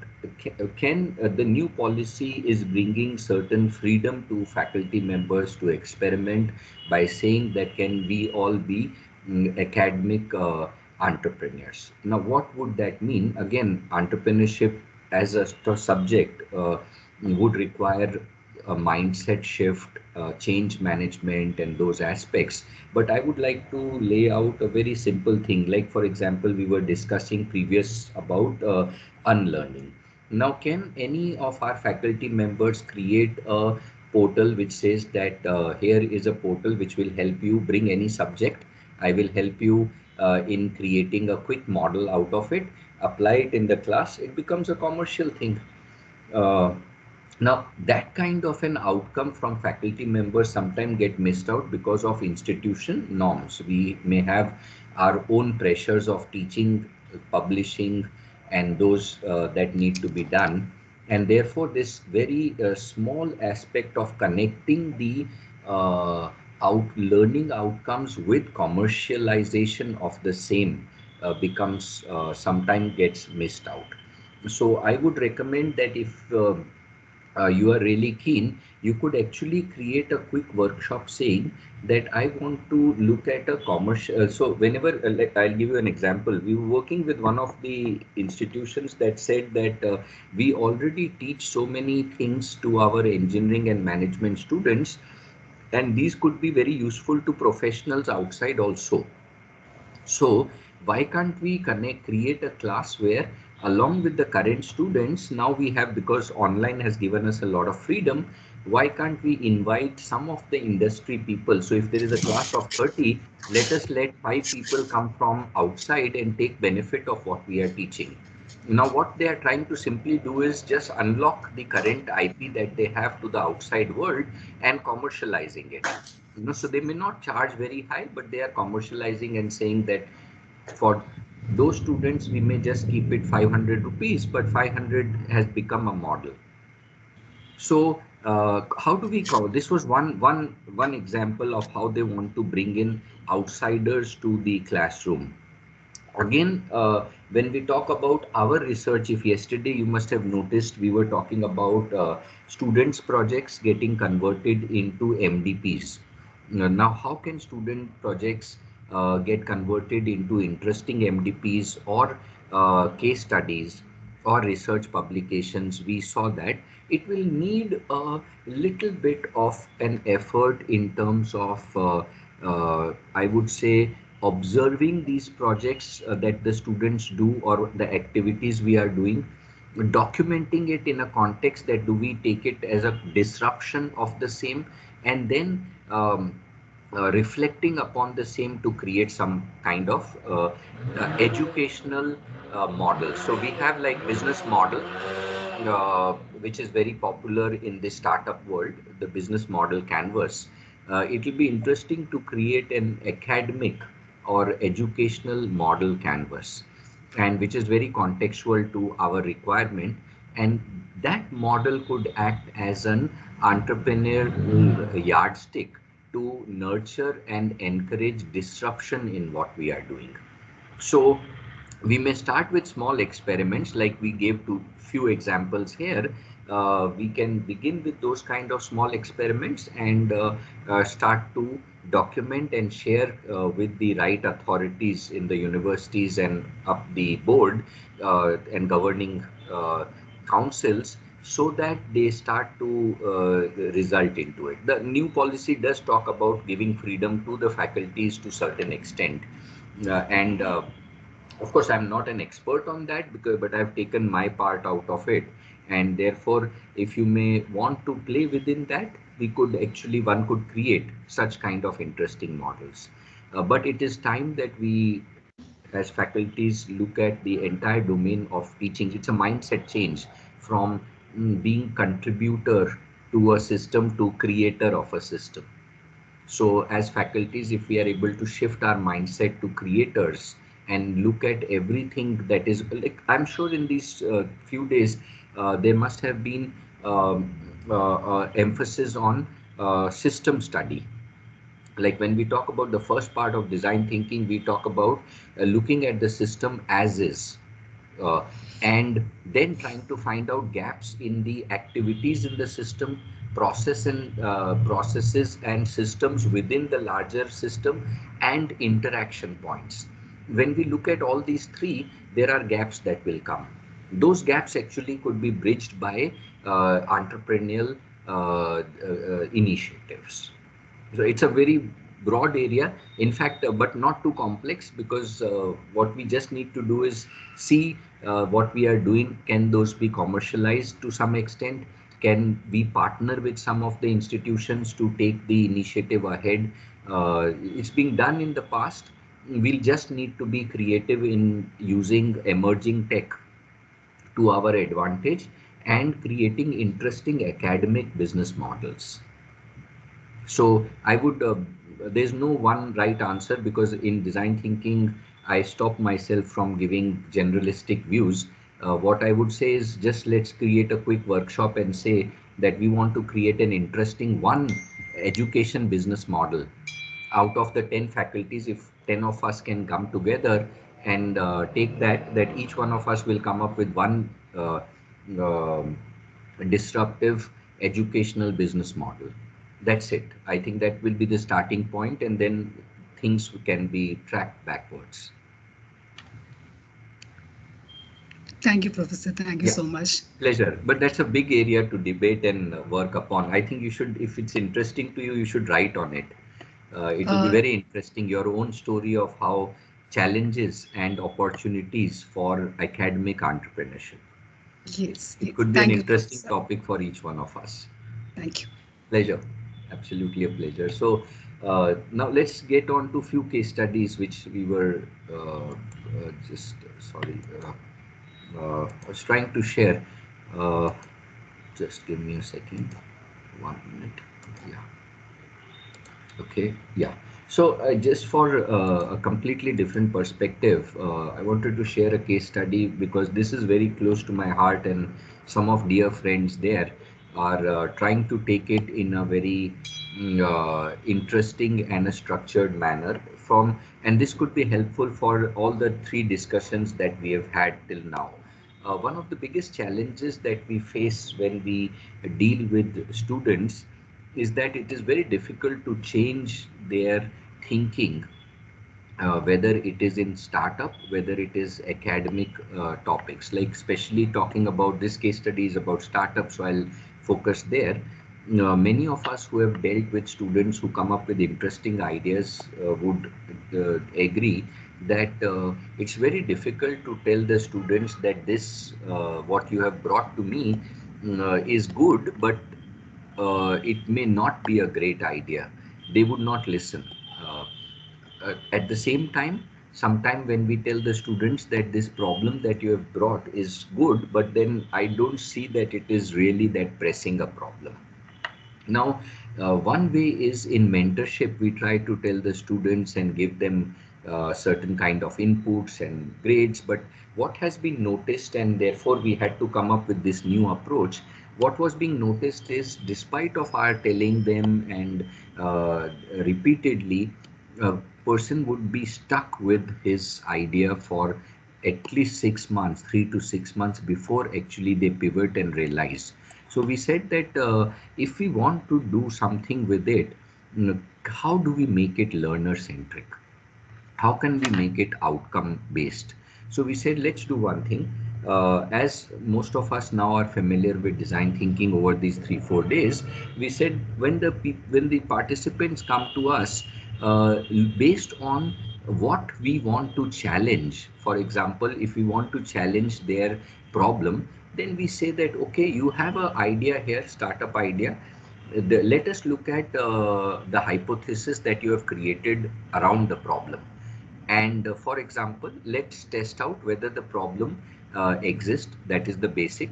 can the new policy is bringing certain freedom to faculty members to experiment by saying that can we all be academic entrepreneurs. Now, what would that mean? Again, entrepreneurship as a subject would require a mindset shift, change management, and those aspects. But I would like to lay out a very simple thing. Like, for example, we were discussing previous about unlearning. Now, can any of our faculty members create a portal which says that here is a portal which will help you bring any subject? I will help you in creating a quick model out of it, apply it in the class, it becomes a commercial thing. Uh, Now, that kind of an outcome from faculty members sometimes get missed out because of institution norms. We may have our own pressures of teaching, publishing, and those that need to be done. And therefore, this very small aspect of connecting the learning outcomes with commercialization of the same becomes sometimes gets missed out. So I would recommend that if you are really keen, you could actually create a quick workshop saying that I want to look at a commercial. So whenever, like, I'll give you an example. We were working with one of the institutions that said that we already teach so many things to our engineering and management students, and these could be very useful to professionals outside also. So why can't we create a class where along with the current students, now we have, because online has given us a lot of freedom, why can't we invite some of the industry people? So if there is a class of 30, let 5 people come from outside and take benefit of what we are teaching. Now, what they are trying to simply do is just unlock the current IP that they have to the outside world and commercializing it. So they may not charge very high, but they are commercializing and saying that for those students, we may just keep it 500 rupees, but 500 has become a model. So how do we call this? Was one example of how they want to bring in outsiders to the classroom. Again, when we talk about our research, if yesterday you must have noticed, we were talking about students' projects getting converted into MDPs. Now, how can student projects get converted into interesting MDPs or case studies or research publications? We saw that it will need a little bit of an effort in terms of, I would say, observing these projects that the students do or the activities we are doing, documenting it in a context that do we take it as a disruption of the same, and then reflecting upon the same to create some kind of educational model. So we have like business model, which is very popular in the startup world, the business model canvas. It will be interesting to create an academic or educational model canvas, and which is very contextual to our requirement. And that model could act as an entrepreneurial yardstick to nurture and encourage disruption in what we are doing. So we may start with small experiments, like we gave two few examples here. We can begin with those kind of small experiments and start to document and share with the right authorities in the universities and up the board and governing councils, so that they start to result into it. The new policy does talk about giving freedom to the faculties to certain extent, and of course, I'm not an expert on that, because but I've taken my part out of it. And therefore, if you may want to play within that, one could create such kind of interesting models. But it is time that we as faculties look at the entire domain of teaching. It's a mindset change from being contributor to a system to creator of a system. So as faculties, if we are able to shift our mindset to creators and look at everything that is like, I'm sure in these few days, there must have been emphasis on system study. Like when we talk about the first part of design thinking, we talk about looking at the system as is, uh, and then trying to find out gaps in the activities in the system, processes and systems within the larger system, and interaction points. When we look at all these three, there are gaps that will come. Those gaps actually could be bridged by entrepreneurial initiatives. So it's a very broad area, in fact, but not too complex, because what we just need to do is see what we are doing. Can those be commercialized to some extent? Can we partner with some of the institutions to take the initiative ahead? It's been done in the past. We'll just need to be creative in using emerging tech to our advantage and creating interesting academic business models. So I would, there's no one right answer, because in design thinking, I stop myself from giving generalistic views. What I would say is just let's create a quick workshop and say that we want to create an interesting one education business model. Out of the 10 faculties, if 10 of us can come together and take that each one of us will come up with one um disruptive educational business model. That's it. I think that will be the starting point, and then things can be tracked backwards. Thank you, Professor. Thank you Yeah, so much. pleasure. But that's a big area to debate and work upon. I think you should, if it's interesting to you, you should write on it. It will be Uh, very interesting, your own story of how challenges and opportunities for academic entrepreneurship. yes, It yes. could be an Thank you, interesting Professor. topic for each one of us. Thank you. Pleasure. Absolutely a pleasure. So now let's get on to few case studies which we were just sorry. I was trying to share. Uh, just give me a second. 1 minute. Yeah. Okay, yeah. So just for a completely different perspective, I wanted to share a case study because this is very close to my heart, and some of dear friends there are trying to take it in a very interesting and a structured manner and this could be helpful for all the three discussions that we have had till now. One of the biggest challenges that we face when we deal with students is that it is very difficult to change their thinking, whether it is in startup, whether it is academic topics, like especially talking about this case study is about startups, so I'll focus there. Many of us who have dealt with students who come up with interesting ideas would agree that it's very difficult to tell the students that this, what you have brought to me, is good, but it may not be a great idea. They would not listen. At the same time, sometime when we tell the students that this problem that you have brought is good, but then I don't see that it is really that pressing a problem. Now, one way is in mentorship, we try to tell the students and give them certain kind of inputs and grades. But what has been noticed, and therefore we had to come up with this new approach, what was being noticed is despite of our telling them and repeatedly, a person would be stuck with his idea for at least 6 months, 3 to 6 months before actually they pivot and realize. So we said that if we want to do something with it, how do we make it learner centric? How can we make it outcome based? So we said, let's do one thing. As most of us now are familiar with design thinking over these 3 4 days, we said when the participants come to us, based on what we want to challenge. For example, if we want to challenge their problem, then we say that, okay, you have an idea here, startup idea. Let us look at the hypothesis that you have created around the problem. And for example, let's test out whether the problem exists. That is the basic.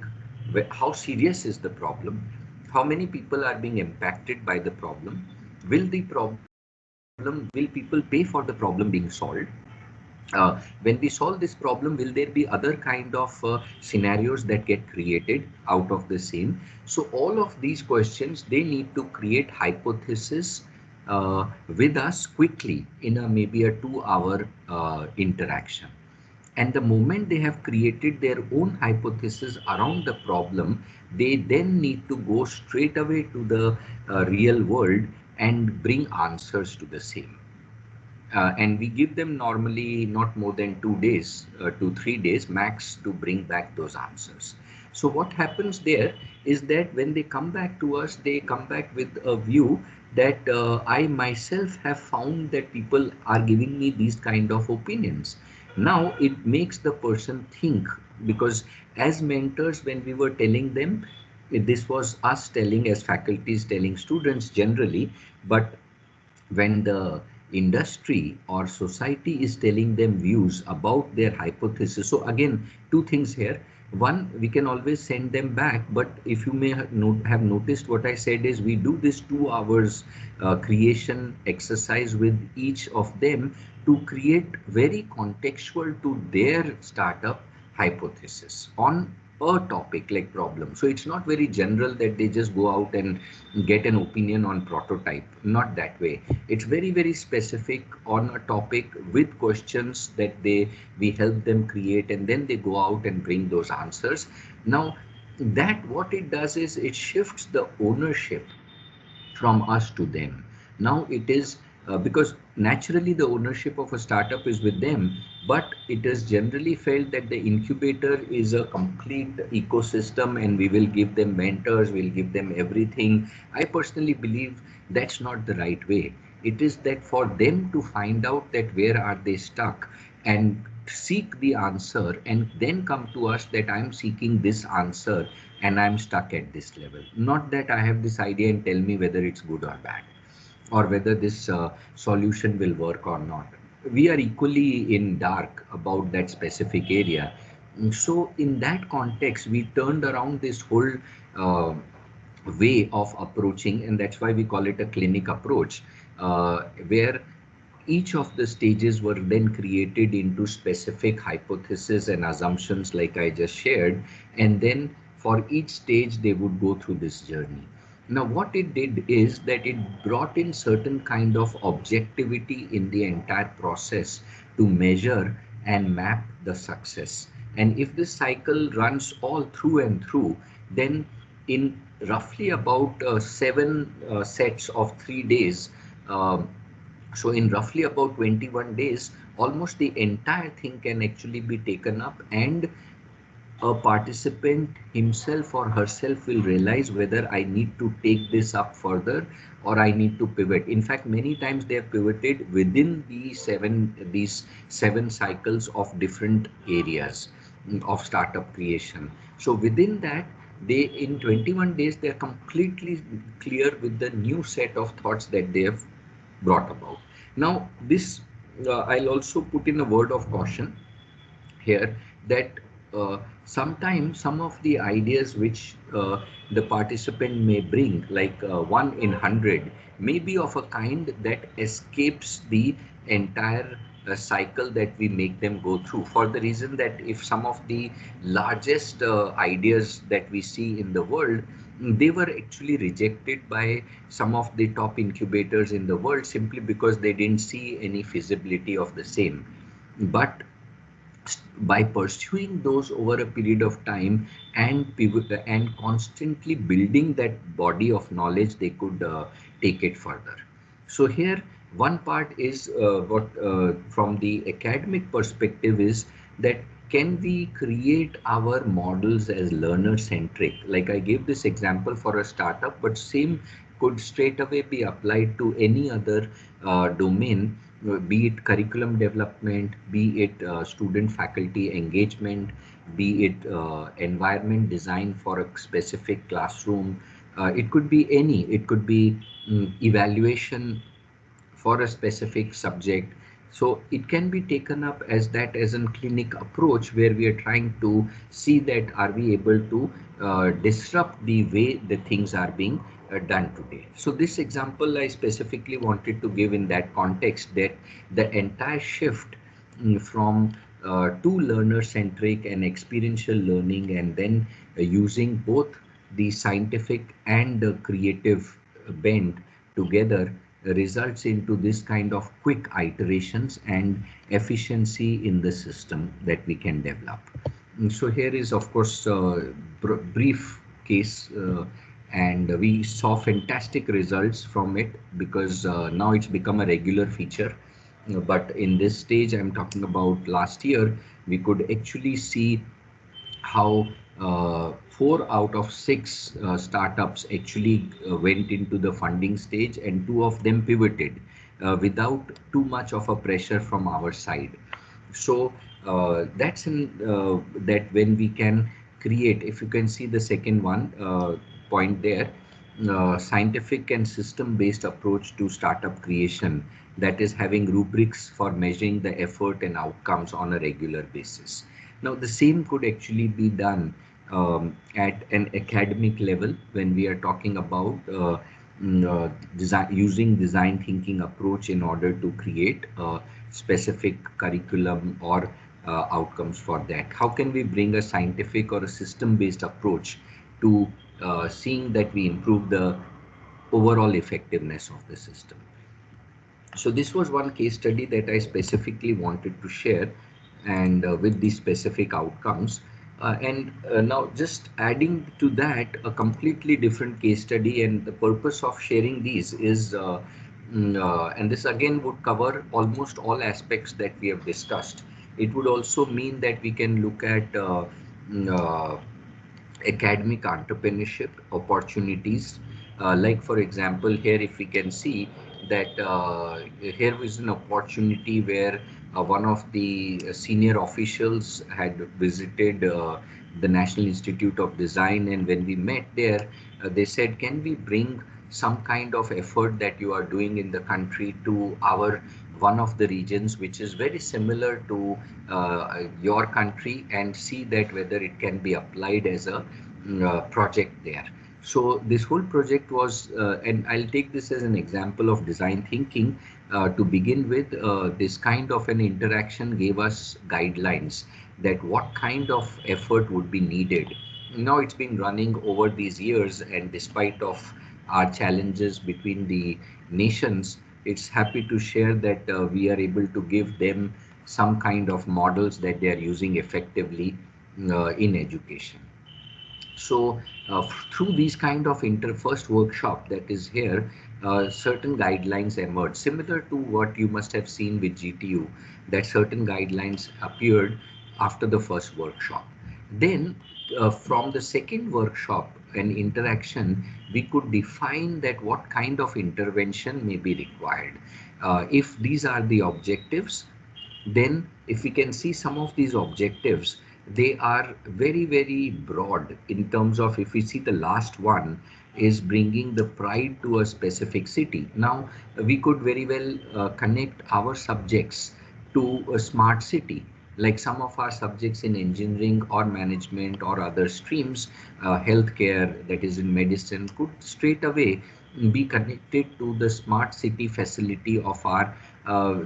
How serious is the problem? How many people are being impacted by the problem? Will people pay for the problem being solved? When we solve this problem, will there be other kind of scenarios that get created out of the same? So all of these questions, they need to create hypothesis with us quickly in a maybe a 2 hour interaction. And the moment they have created their own hypothesis around the problem, they then need to go straight away to the real world and bring answers to the same. And we give them normally not more than 2 days, 2 3 days max to bring back those answers. So what happens there is that when they come back to us, they come back with a view that I myself have found that people are giving me these kind of opinions. Now it makes the person think, because as mentors, when we were telling them, this was us telling as faculties telling students generally, but when the industry or society is telling them views about their hypothesis. So again, two things here. One, we can always send them back, but if you may have noticed, what I said is we do this 2 hours creation exercise with each of them to create very contextual to their startup hypothesis on a topic like problem. So it's not very general that they just go out and get an opinion on prototype. Not that way. It's very, very specific on a topic with questions that we help them create, and then they go out and bring those answers. Now, that what it does is it shifts the ownership from us to them. Now it is because naturally the ownership of a startup is with them, but it is generally felt that the incubator is a complete ecosystem and we will give them mentors, we'll give them everything. I personally believe that's not the right way. It is that for them to find out that where are they stuck and seek the answer and then come to us that I'm seeking this answer and I'm stuck at this level. Not that I have this idea and tell me whether it's good or bad or whether this solution will work or not. We are equally in dark about that specific area. So in that context, we turned around this whole uh, way of approaching, and that's why we call it a clinic approach, where each of the stages were then created into specific hypotheses and assumptions like I just shared, and then for each stage they would go through this journey. Now what it did is that it brought in certain kind of objectivity in the entire process to measure and map the success. And if this cycle runs all through and through, then in roughly about 7 sets of 3 days, um, so in roughly about 21 days, almost the entire thing can actually be taken up, and a participant himself or herself will realize whether I need to take this up further or I need to pivot. In fact, many times they have pivoted within these seven cycles of different areas of startup creation. So within that, they in 21 days they're completely clear with the new set of thoughts that they have brought about. Now, this I'll also put in a word of caution here that sometimes some of the ideas which the participant may bring, like 1 in 100, may be of a kind that escapes the entire cycle that we make them go through, for the reason that if some of the largest ideas that we see in the world, they were actually rejected by some of the top incubators in the world simply because they didn't see any feasibility of the same. But by pursuing those over a period of time and pivot and constantly building that body of knowledge, they could take it further. So here one part is what from the academic perspective is that can we create our models as learner centric? Like I gave this example for a startup, but same could straight away be applied to any other domain, be it curriculum development, be it student faculty engagement, be it environment design for a specific classroom. It could be any, it could be evaluation for a specific subject. So it can be taken up as that as a clinic approach where we are trying to see that are we able to disrupt the way the things are being done today. So this example I specifically wanted to give in that context, that the entire shift from to learner centric and experiential learning, and then using both the scientific and the creative bent together results into this kind of quick iterations and efficiency in the system that we can develop. So here is of course a brief case, and we saw fantastic results from it because now it's become a regular feature. But in this stage I'm talking about last year, we could actually see how 4 out of 6 startups actually went into the funding stage, and 2 of them pivoted without too much of a pressure from our side. So that's in that when we can create, if you can see the second one point there, scientific and system based approach to startup creation, that is having rubrics for measuring the effort and outcomes on a regular basis. Now the same could actually be done at an academic level when we are talking about using design thinking approach in order to create a specific curriculum or outcomes for that. How can we bring a scientific or a system-based approach to seeing that we improve the overall effectiveness of the system? So this was one case study that I specifically wanted to share, and with these specific outcomes. And now just adding to that a completely different case study, and the purpose of sharing these is, and this again would cover almost all aspects that we have discussed. It would also mean that we can look at academic entrepreneurship opportunities. Like for example, here if we can see that here is an opportunity where one of the senior officials had visited the National Institute of Design, and when we met there, they said, can we bring some kind of effort that you are doing in the country to our one of the regions which is very similar to your country, and see that whether it can be applied as a project there. So this whole project was, and I'll take this as an example of design thinking to begin with. This kind of an interaction gave us guidelines that what kind of effort would be needed. Now it's been running over these years, and despite of our challenges between the nations, it's happy to share that we are able to give them some kind of models that they are using effectively in education. So through these kind of first workshop that is here, certain guidelines emerged, similar to what you must have seen with GTU, that certain guidelines appeared after the first workshop. Then from the second workshop and interaction, we could define that what kind of intervention may be required. If these are the objectives, then if we can see some of these objectives, they are very broad in terms of, if we see the last one is bringing the pride to a specific city. Now we could very well connect our subjects to a smart city, like some of our subjects in engineering or management or other streams, healthcare, that is in medicine, could straight away be connected to the smart city facility of our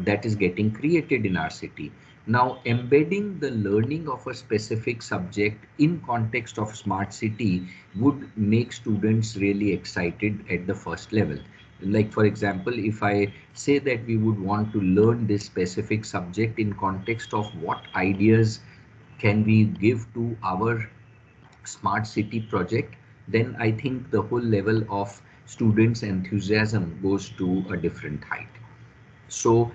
that is getting created in our city. Now, embedding the learning of a specific subject in context of smart city would make students really excited at the first level. Like for example, if I say that we would want to learn this specific subject in context of what ideas can we give to our smart city project, then I think the whole level of students' enthusiasm goes to a different height. So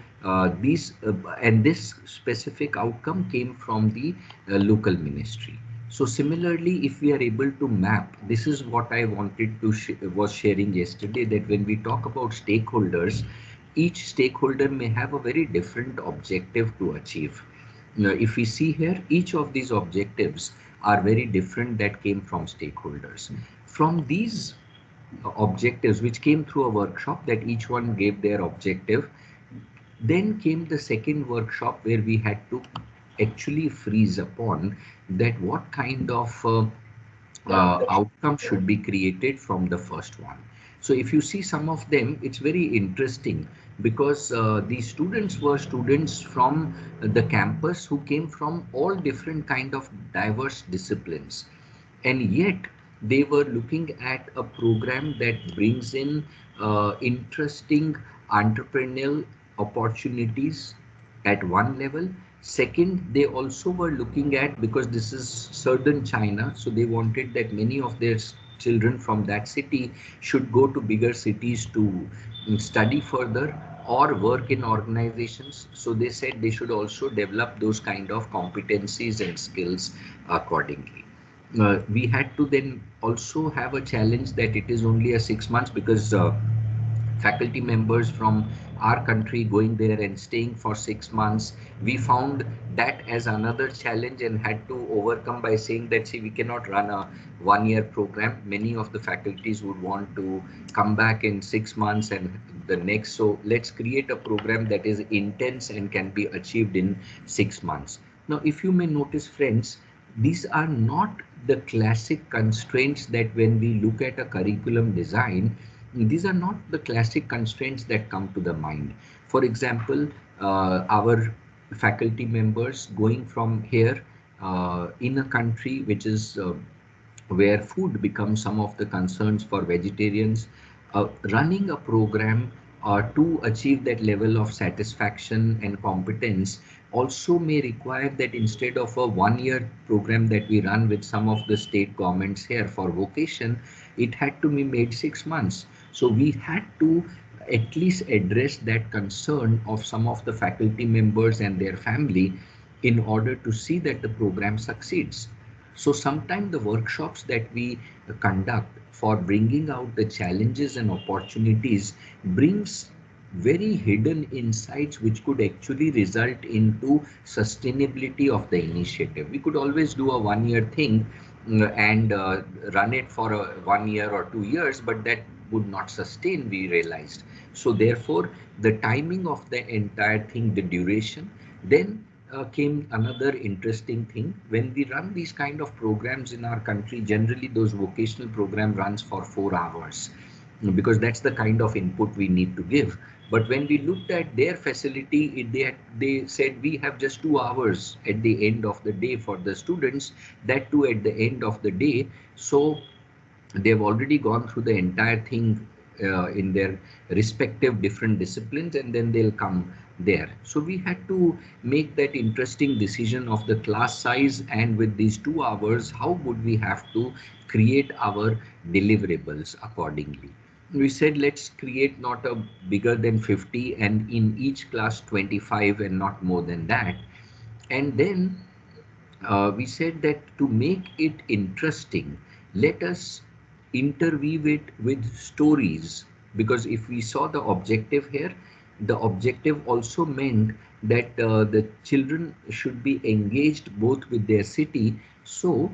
this specific outcome came from the local ministry. So similarly, if we are able to map, this is what I wanted to was sharing yesterday, that when we talk about stakeholders, each stakeholder may have a very different objective to achieve. Now, if we see here, each of these objectives are very different that came from stakeholders. From these objectives, which came through a workshop that each one gave their objective, then came the second workshop where we had to actually freeze upon that what kind of outcome should be created from the first one. So if you see some of them, it's very interesting because these students were students from the campus who came from all different kind of diverse disciplines, and yet they were looking at a program that brings in interesting entrepreneurial opportunities at one level. Second, they also were looking at, because this is southern China, so they wanted that many of their children from that city should go to bigger cities to study further or work in organizations. So they said they should also develop those kind of competencies and skills accordingly. We had to then also have a challenge that it is only a 6 months, because faculty members from our country going there and staying for 6 months, we found that as another challenge and had to overcome by saying that, see, we cannot run a 1 year program. Many of the faculties would want to come back in 6 months and the next. So let's create a program that is intense and can be achieved in 6 months. Now, if you may notice, friends, these are not the classic constraints that when we look at a curriculum design, these are not the classic constraints that come to the mind. For example, our faculty members going from here in a country which is where food becomes some of the concerns for vegetarians, running a program to achieve that level of satisfaction and competence also may require that instead of a 1 year program that we run with some of the state governments here for vocation, it had to be made 6 months. So we had to at least address that concern of some of the faculty members and their family in order to see that the program succeeds. So sometimes the workshops that we conduct for bringing out the challenges and opportunities brings very hidden insights which could actually result into sustainability of the initiative. We could always do a 1 year thing and run it for 1 year or 2 years, but that would not sustain, we realized. So therefore, the timing of the entire thing, the duration, then came another interesting thing. When we run these kind of programs in our country, generally those vocational program runs for 4 hours because that's the kind of input we need to give. But when we looked at their facility, they said we have just 2 hours at the end of the day for the students, that too at the end of the day. So they've already gone through the entire thing in their respective different disciplines, and then they'll come there. So we had to make that interesting decision of the class size, and with these 2 hours, how would we have to create our deliverables accordingly. We said let's create not a bigger than 50 and in each class 25 and not more than that. And then we said that to make it interesting, let us interweave it with stories, because if we saw the objective here, the objective also meant that the children should be engaged both with their city. So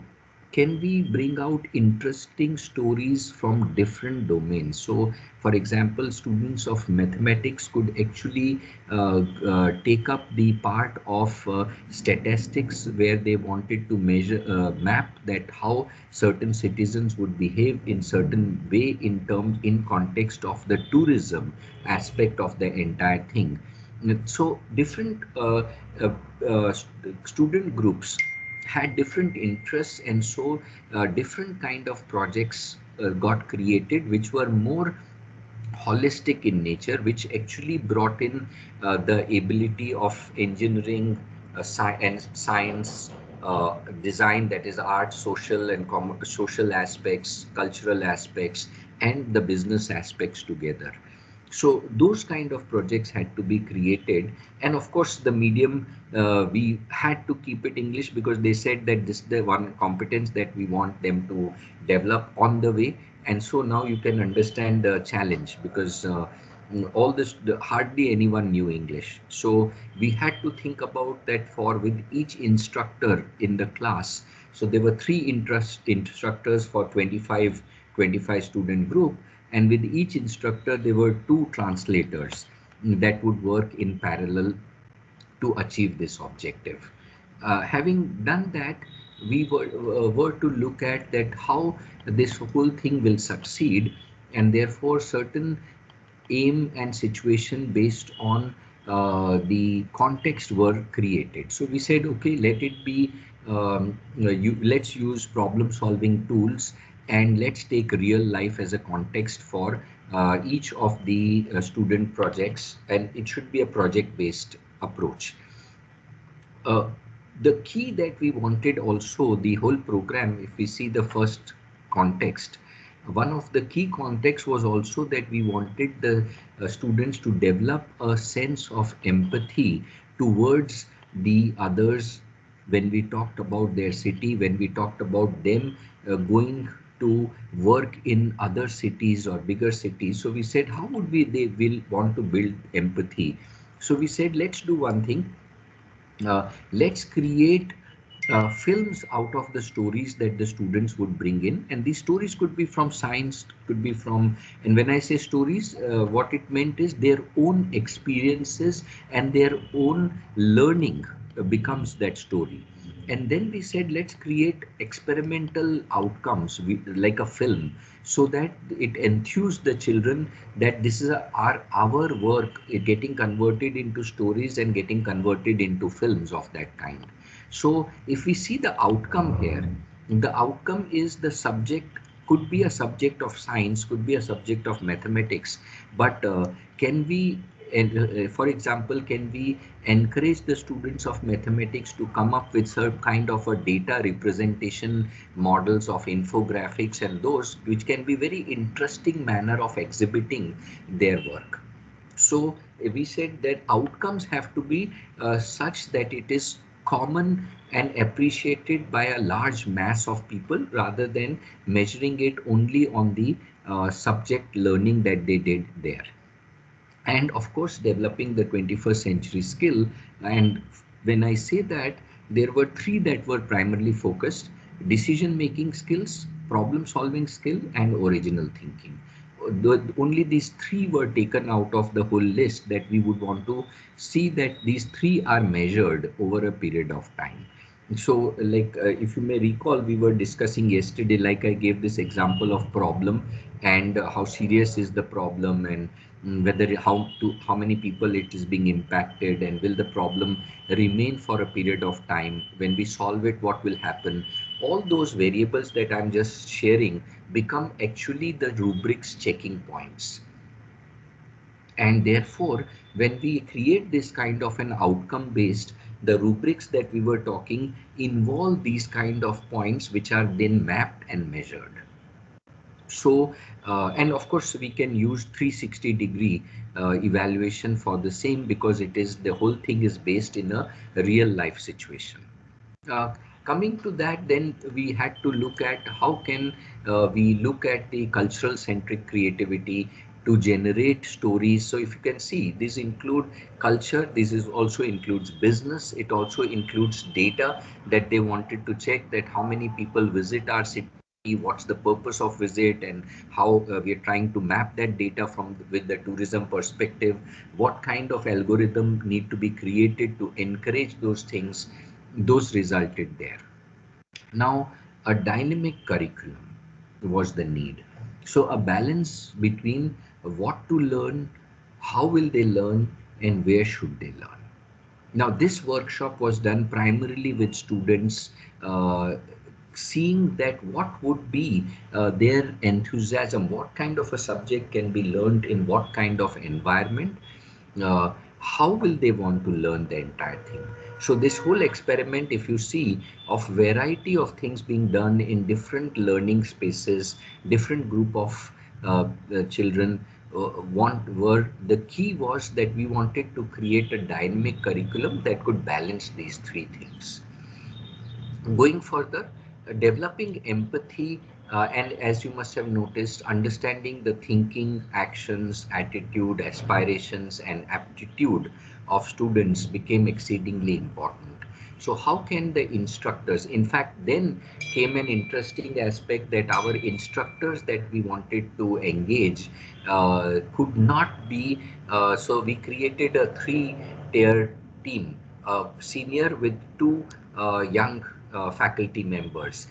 can we bring out interesting stories from different domains? So for example, students of mathematics could actually take up the part of statistics, where they wanted to measure map that how certain citizens would behave in certain way in context of the tourism aspect of the entire thing. So different student groups had different interests, and so different kind of projects got created which were more holistic in nature, which actually brought in the ability of engineering, and science, design, that is art, social and social aspects, cultural aspects, and the business aspects together. So those kind of projects had to be created, and of course the medium, we had to keep it English because they said that this is the one competence that we want them to develop on the way. And so now you can understand the challenge, because all this, hardly anyone knew English. So we had to think about that for with each instructor in the class. So there were three instructors for 25 student group, and with each instructor there were two translators that would work in parallel to achieve this objective. Having done that, we were to look at that how this whole thing will succeed, and therefore certain aim and situation based on the context were created. So we said, okay, let it be, let's use problem solving tools, and let's take real life as a context for each of the student projects, and it should be a project based approach. uh, the key that we wanted also, the whole program, if we see the first context, one of the key context was also that we wanted the students to develop a sense of empathy towards the others when we talked about their city, when we talked about them going to work in other cities or bigger cities. So we said, how would we, they will want to build empathy? So we said, let's do one thing, let's create films out of the stories that the students would bring in, and these stories could be from science, could be from, and when I say stories, what it meant is their own experiences and their own learning becomes that story. And then we said, let's create experimental outcomes like a film, so that it enthused the children that this is our work getting converted into stories and getting converted into films of that kind. So if we see the outcome here, the outcome is the subject could be a subject of science, could be a subject of mathematics, but can we, and for example, can we encourage the students of mathematics to come up with some kind of a data representation models of infographics, and those which can be very interesting manner of exhibiting their work. So we said that outcomes have to be such that it is common and appreciated by a large mass of people, rather than measuring it only on the subject learning that they did there. And of course, developing the 21st century skill. And when I say that, there were three that were primarily focused: decision making skills, problem solving skill, and original thinking. Only these three were taken out of the whole list, that we would want to see that these three are measured over a period of time. So like if you may recall, we were discussing yesterday, like I gave this example of problem, and how serious is the problem, and whether how many people it is being impacted, and will the problem remain for a period of time, when we solve it what will happen. All those variables that I'm just sharing become actually the rubrics checking points. And therefore, when we create this kind of an outcome based, the rubrics that we were talking involve these kind of points which are then mapped and measured. So, and of course, we can use 360-degree evaluation for the same, because it is, the whole thing is based in a real life situation. Coming to that, then we had to look at how can we look at the cultural centric creativity to generate stories. So if you can see, these include culture, this is also includes business, it also includes data that they wanted to check, that how many people visit our city, what's the purpose of visit, and how we are trying to map that data from with the tourism perspective, what kind of algorithm need to be created to encourage those things. Those resulted there. Now, a dynamic curriculum was the need. So a balance between what to learn, how will they learn, and where should they learn. Now, this workshop was done primarily with students seeing that what would be their enthusiasm, what kind of a subject can be learned in what kind of environment, how will they want to learn the entire thing. So this whole experiment, if you see, of variety of things being done in different learning spaces, different group of children the key was that we wanted to create a dynamic curriculum that could balance these three things. Going further, developing empathy And as you must have noticed, understanding the thinking, actions, attitude, aspirations, and aptitude of students became exceedingly important. So how can the instructors, in fact, then came an interesting aspect that our instructors that we wanted to engage could not be, so we created a three-tier team, senior with two young faculty members,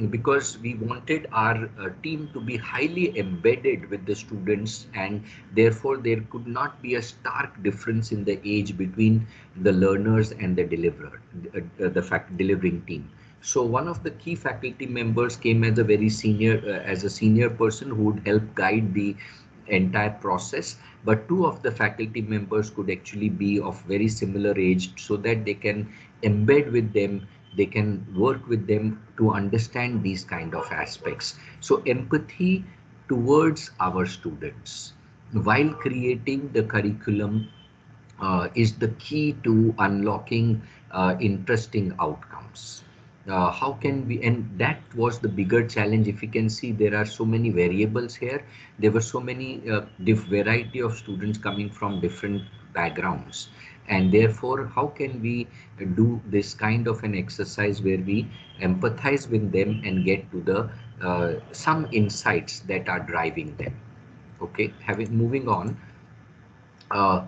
because we wanted our team to be highly embedded with the students, and therefore there could not be a stark difference in the age between the learners and the deliverer, the fact delivering team. So one of the key faculty members came as a very senior, as a senior person who would help guide the entire process, but two of the faculty members could actually be of very similar age so that they can embed with them, they can work with them to understand these kind of aspects. So empathy towards our students while creating the curriculum is the key to unlocking interesting outcomes. How can we, and that was the bigger challenge. If you can see, there are so many variables here. There were so many variety of students coming from different backgrounds. And therefore, how can we do this kind of an exercise where we empathize with them and get to the some insights that are driving them? Okay, having moving on. Uh,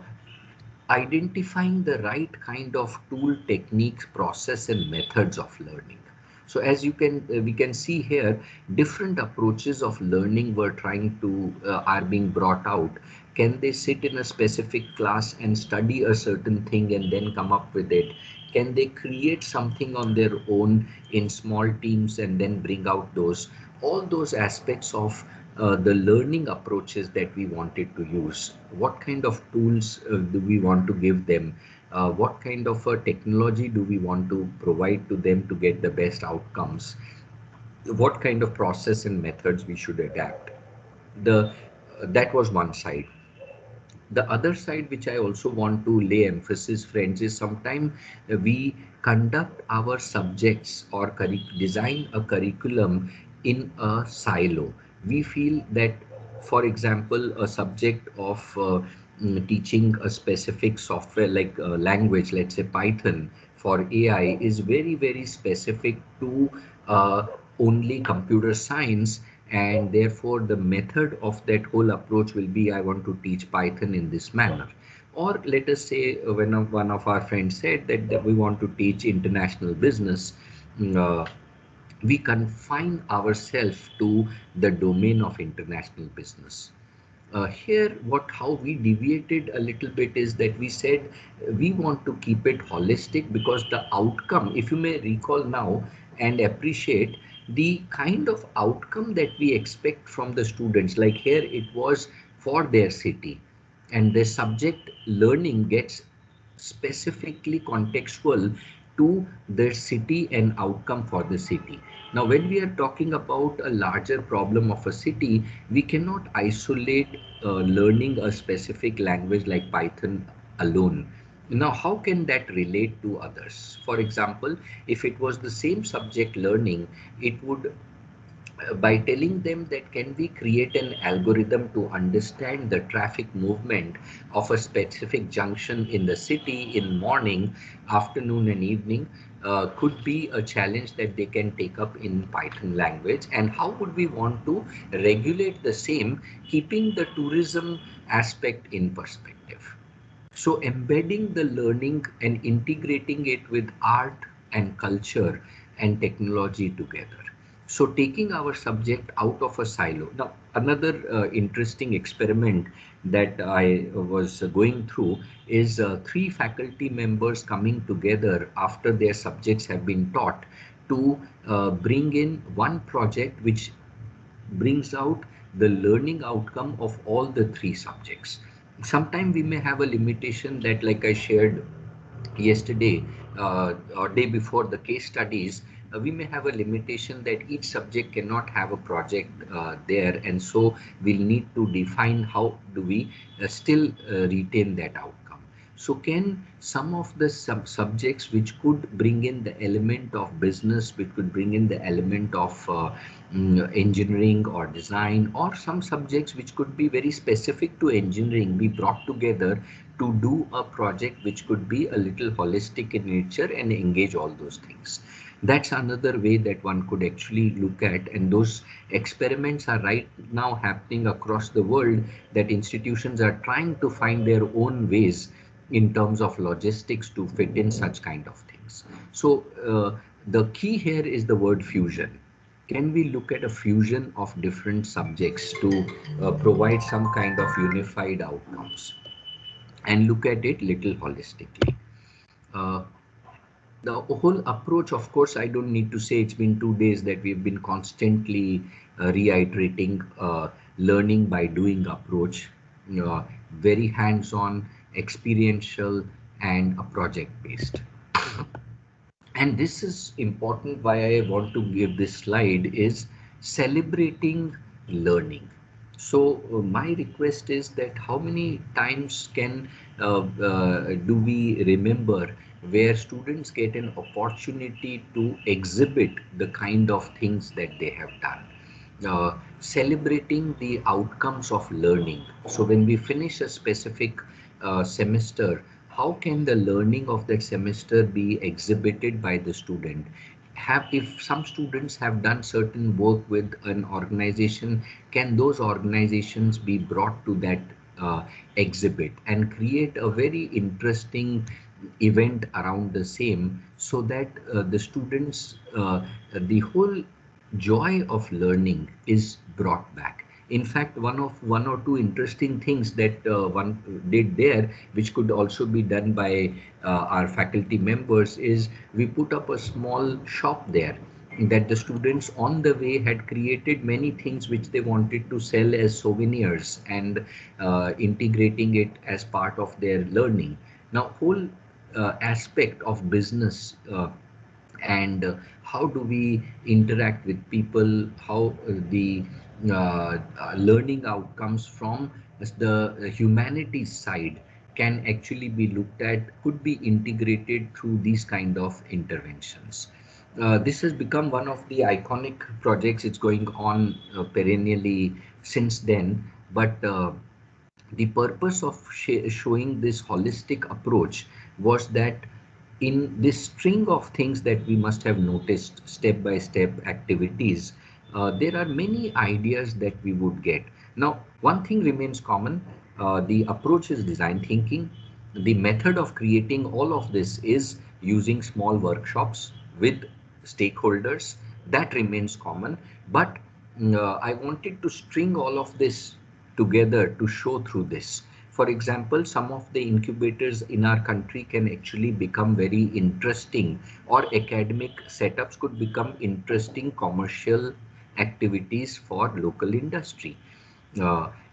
Identifying the right kind of tool, techniques, process, and methods of learning. So as you can, we can see here, different approaches of learning were trying to, are being brought out. Can they sit in a specific class and study a certain thing and then come up with it? Can they create something on their own in small teams and then bring out those, all those aspects of the learning approaches that we wanted to use? What kind of tools do we want to give them? What kind of technology do we want to provide to them to get the best outcomes? What kind of process and methods we should adapt? The That was one side. The other side, which I also want to lay emphasis, friends, is sometimes we conduct our subjects or design a curriculum in a silo. We feel that, for example, a subject of teaching a specific software like language, let's say Python for AI, is very, very specific to only computer science, and therefore the method of that whole approach will be, I want to teach Python in this manner. Or let us say when one of our friends said that we want to teach international business, uh, we confine ourselves to the domain of international business. Here, what how we deviated a little bit is that we said we want to keep it holistic, because the outcome, if you may recall now and appreciate the kind of outcome that we expect from the students, like here it was for their city, and the subject learning gets specifically contextual to the city and outcome for the city. Now, when we are talking about a larger problem of a city, we cannot isolate learning a specific language like Python alone. Now, how can that relate to others? For example, if it was the same subject learning, it would, by telling them that can we create an algorithm to understand the traffic movement of a specific junction in the city in morning, afternoon, and evening, could be a challenge that they can take up in Python language. And how would we want to regulate the same, keeping the tourism aspect in perspective? So embedding the learning and integrating it with art and culture and technology together. So taking our subject out of a silo. Now, another interesting experiment that I was going through is three faculty members coming together after their subjects have been taught to bring in one project which brings out the learning outcome of all the three subjects. Sometimes we may have a limitation that, like I shared yesterday or day before the case studies, we may have a limitation that each subject cannot have a project there, and so we'll need to define how do we still retain that outcome. So can some of the subjects which could bring in the element of business, which could bring in the element of engineering or design, or some subjects which could be very specific to engineering, be brought together to do a project which could be a little holistic in nature and engage all those things? That's another way that one could actually look at, and those experiments are right now happening across the world, that institutions are trying to find their own ways in terms of logistics to fit in such kind of things. So the key here is the word fusion. Can we look at a fusion of different subjects to provide some kind of unified outcomes and look at it little holistically? Uh, the whole approach, of course, I don't need to say, it's been 2 days that we've been constantly reiterating learning by doing approach, very hands-on, experiential, and a project based. And this is important. Why I want to give this slide is celebrating learning. So my request is that how many times can do we remember where students get an opportunity to exhibit the kind of things that they have done, celebrating the outcomes of learning. So when we finish a specific semester, how can the learning of that semester be exhibited by the student? If some students have done certain work with an organization, can those organizations be brought to that exhibit and create a very interesting event around the same, so that the students, the whole joy of learning is brought back. In fact, one or two interesting things that one did there, which could also be done by our faculty members, is we put up a small shop there that the students on the way had created many things which they wanted to sell as souvenirs, and integrating it as part of their learning. Now, whole aspect of business, and how do we interact with people, how the learning outcomes from the humanities side can actually be looked at, could be integrated through these kind of interventions. This has become one of the iconic projects. It's going on perennially since then, but the purpose of showing this holistic approach was that in this string of things that we must have noticed, step by step activities, there are many ideas that we would get. Now, one thing remains common. The approach is design thinking. The method of creating all of this is using small workshops with stakeholders. That remains common. But I wanted to string all of this together to show through this. For example, some of the incubators in our country can actually become very interesting, or academic setups could become interesting commercial activities for local industry.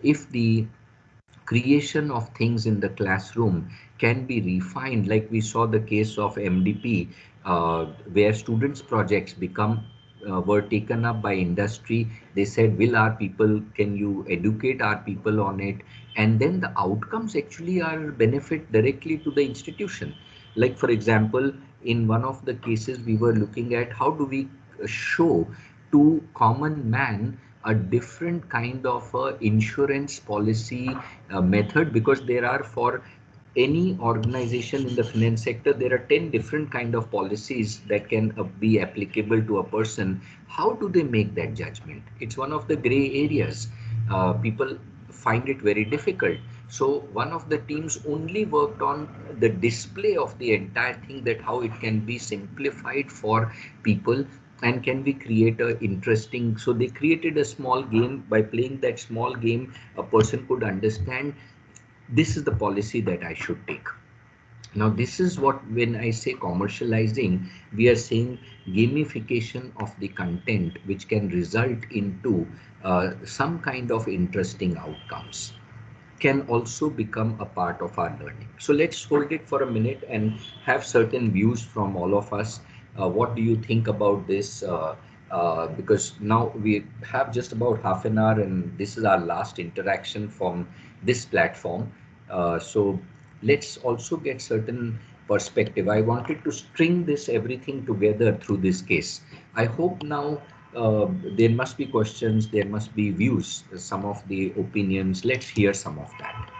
If the creation of things in the classroom can be refined, like we saw the case of MDP, where students' projects were taken up by industry. They said, will our people, can you educate our people on it? And then the outcomes actually are benefit directly to the institution. Like, for example, in one of the cases, we were looking at how do we show to common man a different kind of insurance policy method, because there are, for any organization in the finance sector, there are 10 different kind of policies that can be applicable to a person. How do they make that judgment? It's one of the gray areas. People find it very difficult. So one of the teams only worked on the display of the entire thing, that how it can be simplified for people, and can we create a interesting, so they created a small game. By playing that small game, a person could understand, this is the policy that I should take. Now, this is what, when I say commercializing, we are saying gamification of the content, which can result into some kind of interesting outcomes, can also become a part of our learning. So let's hold it for a minute and have certain views from all of us. What do you think about this? Because now we have just about half an hour, and this is our last interaction from this platform. So let's also get certain perspective. I wanted to string this everything together through this case. I hope now there must be questions, there must be views, some of the opinions. Let's hear some of that.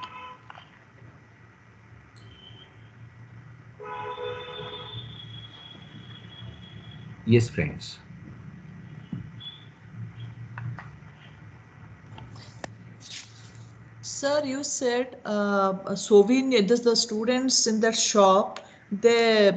Yes, friends. Sir, you said a souvenir. The students in that shop, they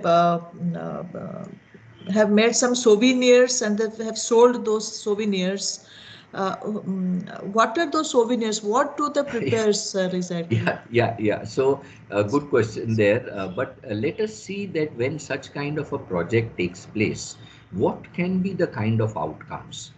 have made some souvenirs and they have sold those souvenirs. What are those souvenirs? What do they prepare, sir, exactly? Yeah. So, good question there. But let us see that when such kind of a project takes place, what can be the kind of outcomes?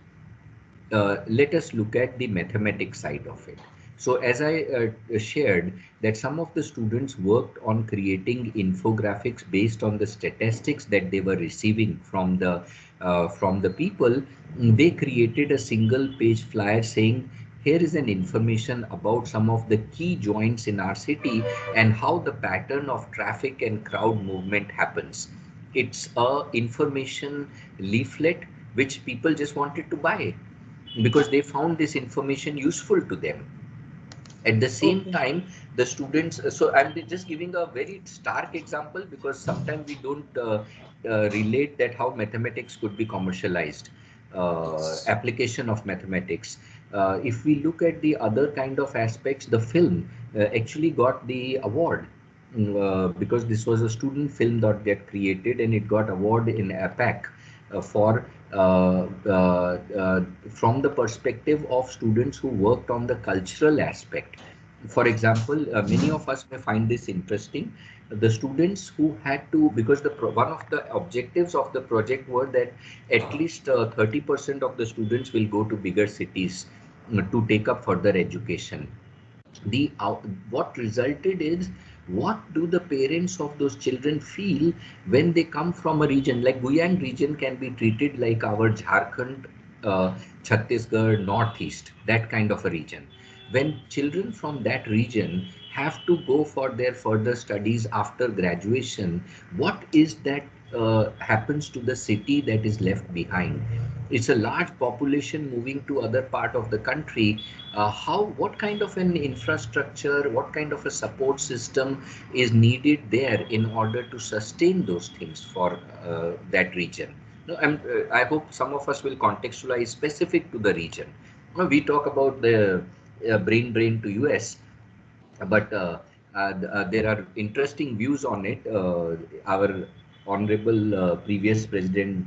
Let us look at the mathematics side of it. So as I shared that some of the students worked on creating infographics based on the statistics that they were receiving from the people. They created a single page flyer saying, here is an information about some of the key joints in our city and how the pattern of traffic and crowd movement happens. It's a information leaflet which people just wanted to buy because they found this information useful to them. At the same Okay. time, the students, so I'm just giving a very stark example because sometimes we don't relate that how mathematics could be commercialized, application of mathematics. If we look at the other kind of aspects, the film actually got the award because this was a student film that get created and it got award in APAC for from the perspective of students who worked on the cultural aspect. For example, many of us may find this interesting. The students who had to, because one of the objectives of the project were that at least 30% of the students will go to bigger cities to take up further education. The what resulted is, what do the parents of those children feel when they come from a region like Guyang region can be treated like our Jharkhand, Chhattisgarh, Northeast, that kind of a region. When children from that region have to go for their further studies after graduation, what is that happens to the city that is left behind? It's a large population moving to other part of the country. What kind of an infrastructure, what kind of a support system is needed there in order to sustain those things for that region? No, I hope some of us will contextualize specific to the region. Now, we talk about the brain drain to US, but there are interesting views on it. Our honorable previous president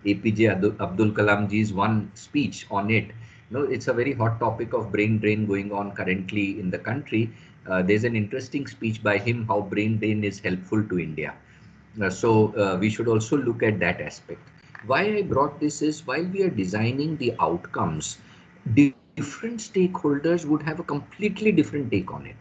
APJ Abdul Kalam ji's one speech on it. No, it's a very hot topic of brain drain going on currently in the country. There's an interesting speech by him how brain drain is helpful to India. So we should also look at that aspect. Why I brought this is, while we are designing the outcomes, different stakeholders would have a completely different take on it.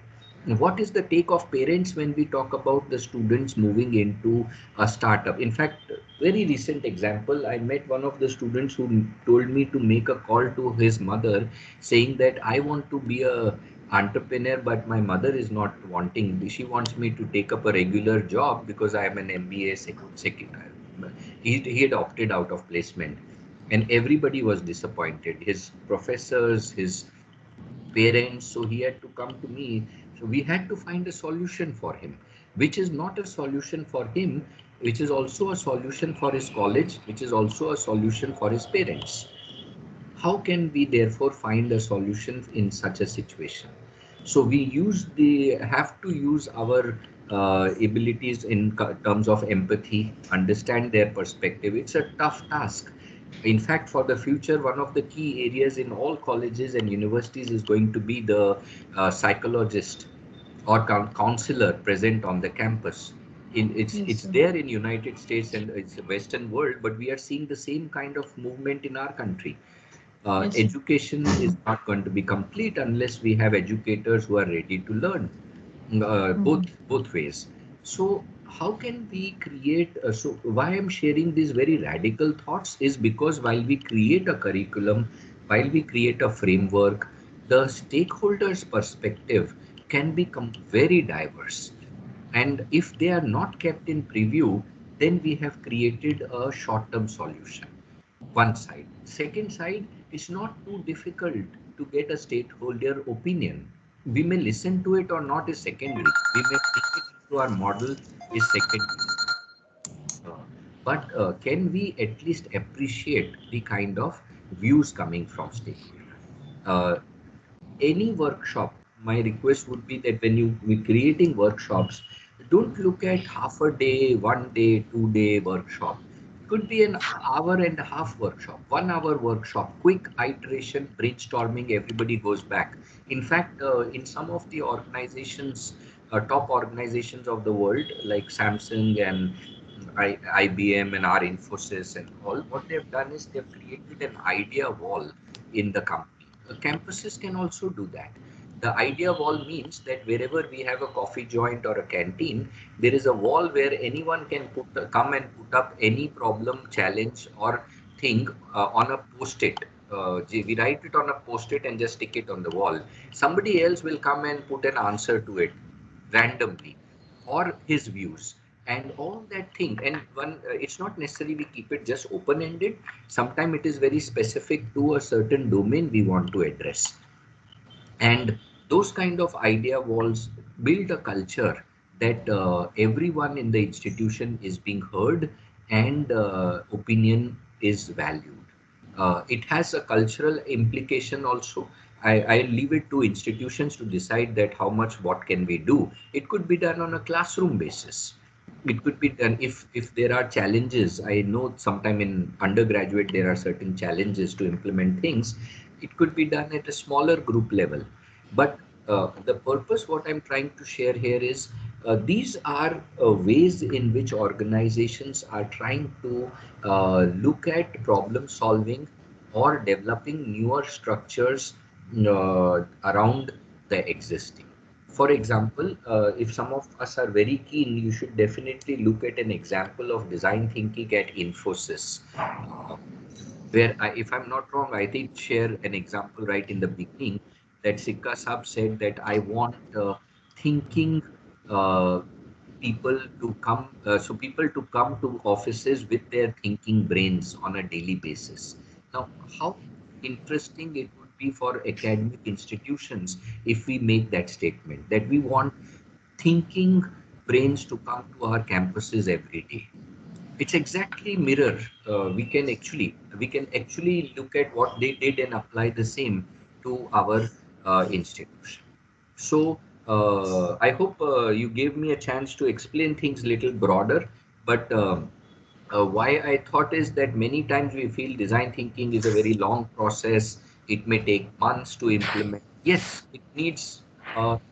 What is the take of parents when we talk about the students moving into a startup? In fact, very recent example, I met one of the students who told me to make a call to his mother saying that I want to be a entrepreneur, but my mother is not wanting. She wants me to take up a regular job because I am an MBA he had opted out of placement, and everybody was disappointed. His professors, his parents, so he had to come to me. So we had to find a solution for him, which is not a solution for him, which is also a solution for his college, which is also a solution for his parents. How can we therefore find a solution in such a situation? So we have to use our abilities in terms of empathy, understand their perspective. It's a tough task. In fact, for the future, one of the key areas in all colleges and universities is going to be the psychologist or counselor present on the campus. Yes, It's sir. there in United States and it's a Western world, but we are seeing the same kind of movement in our country. Yes, sir. Education is not going to be complete unless we have educators who are ready to learn Mhm. both ways. So how can we create? So why I'm sharing these very radical thoughts is because while we create a curriculum, while we create a framework, the stakeholders' perspective can become very diverse. And if they are not kept in preview, then we have created a short-term solution. One side. Second side, it's not too difficult to get a stakeholder opinion. We may listen to it or not is secondary. We may bring it into our model is secondary. Uh, but can we at least appreciate the kind of views coming from stakeholders? Any workshop, my request would be that when you be creating workshops, don't look at half a day, 1 day, 2 day workshop. It could be an hour and a half workshop, 1 hour workshop, quick iteration, brainstorming, everybody goes back. In fact, in some of the organizations, top organizations of the world, like Samsung and IBM and our Infosys and all, what they've done is they've created an idea wall in the company. Campuses can also do that. The idea wall means that wherever we have a coffee joint or a canteen, there is a wall where anyone can come and put up any problem, challenge, or thing on a post-it. We write it on a post-it and just stick it on the wall. Somebody else will come and put an answer to it randomly, or his views and all that thing. And one, it's not necessarily we keep it just open ended. Sometimes it is very specific to a certain domain we want to address. And those kind of idea walls build a culture that everyone in the institution is being heard, and opinion is valued. It has a cultural implication also. I leave it to institutions to decide that how much what can we do. It could be done on a classroom basis. It could be done if there are challenges. I know sometime in undergraduate there are certain challenges to implement things. It could be done at a smaller group level. But the purpose what I'm trying to share here is these are ways in which organizations are trying to look at problem solving or developing newer structures around the existing. For example, if some of us are very keen, you should definitely look at an example of design thinking at Infosys, where if I'm not wrong, I did share an example right in the beginning that Sikka Saab said that I want thinking uh, people to come, so people to come to offices with their thinking brains on a daily basis. Now, how interesting it would be for academic institutions if we make that statement that we want thinking brains to come to our campuses every day. It's exactly mirror. We can actually look at what they did and apply the same to our institution. So I hope you gave me a chance to explain things little broader, but why I thought is that many times we feel design thinking is a very long process. It may take months to implement. Yes, it needs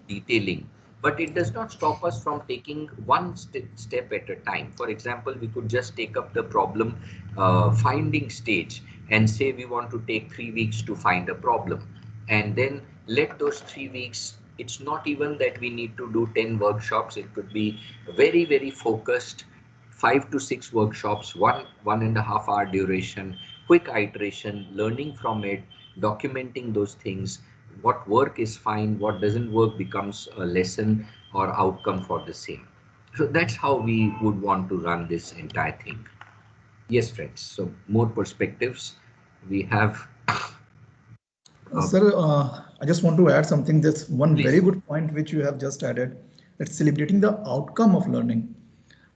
detailing, but it does not stop us from taking one step at a time. For example, we could just take up the problem finding stage and say we want to take 3 weeks to find a problem, and then let those 3 weeks. It's not even that we need to do 10 workshops. It could be very, very focused 5 to 6 workshops, one and a half hour duration, quick iteration, learning from it, documenting those things. What work is fine, what doesn't work becomes a lesson or outcome for the same. So that's how we would want to run this entire thing. Yes, friends. So more perspectives. We have. Sir, I just want to add something. There's one very Please. good point which you have just added. That's celebrating the outcome of learning.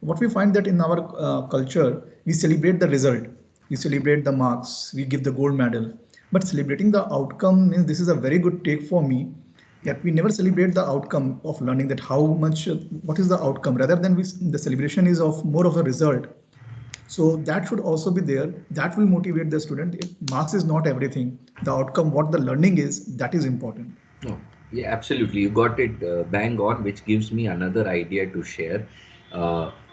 What we find that in our culture, we celebrate the result, we celebrate the marks, we give the gold medal. But celebrating the outcome means this is a very good take for me. Yet we never celebrate the outcome of learning. That how much, what is the outcome? Rather than the celebration is of more of a result. So that should also be there. That will motivate the student. If marks is not everything, the outcome, what the learning is, that is important. No, yeah, absolutely. You got it bang on, which gives me another idea to share.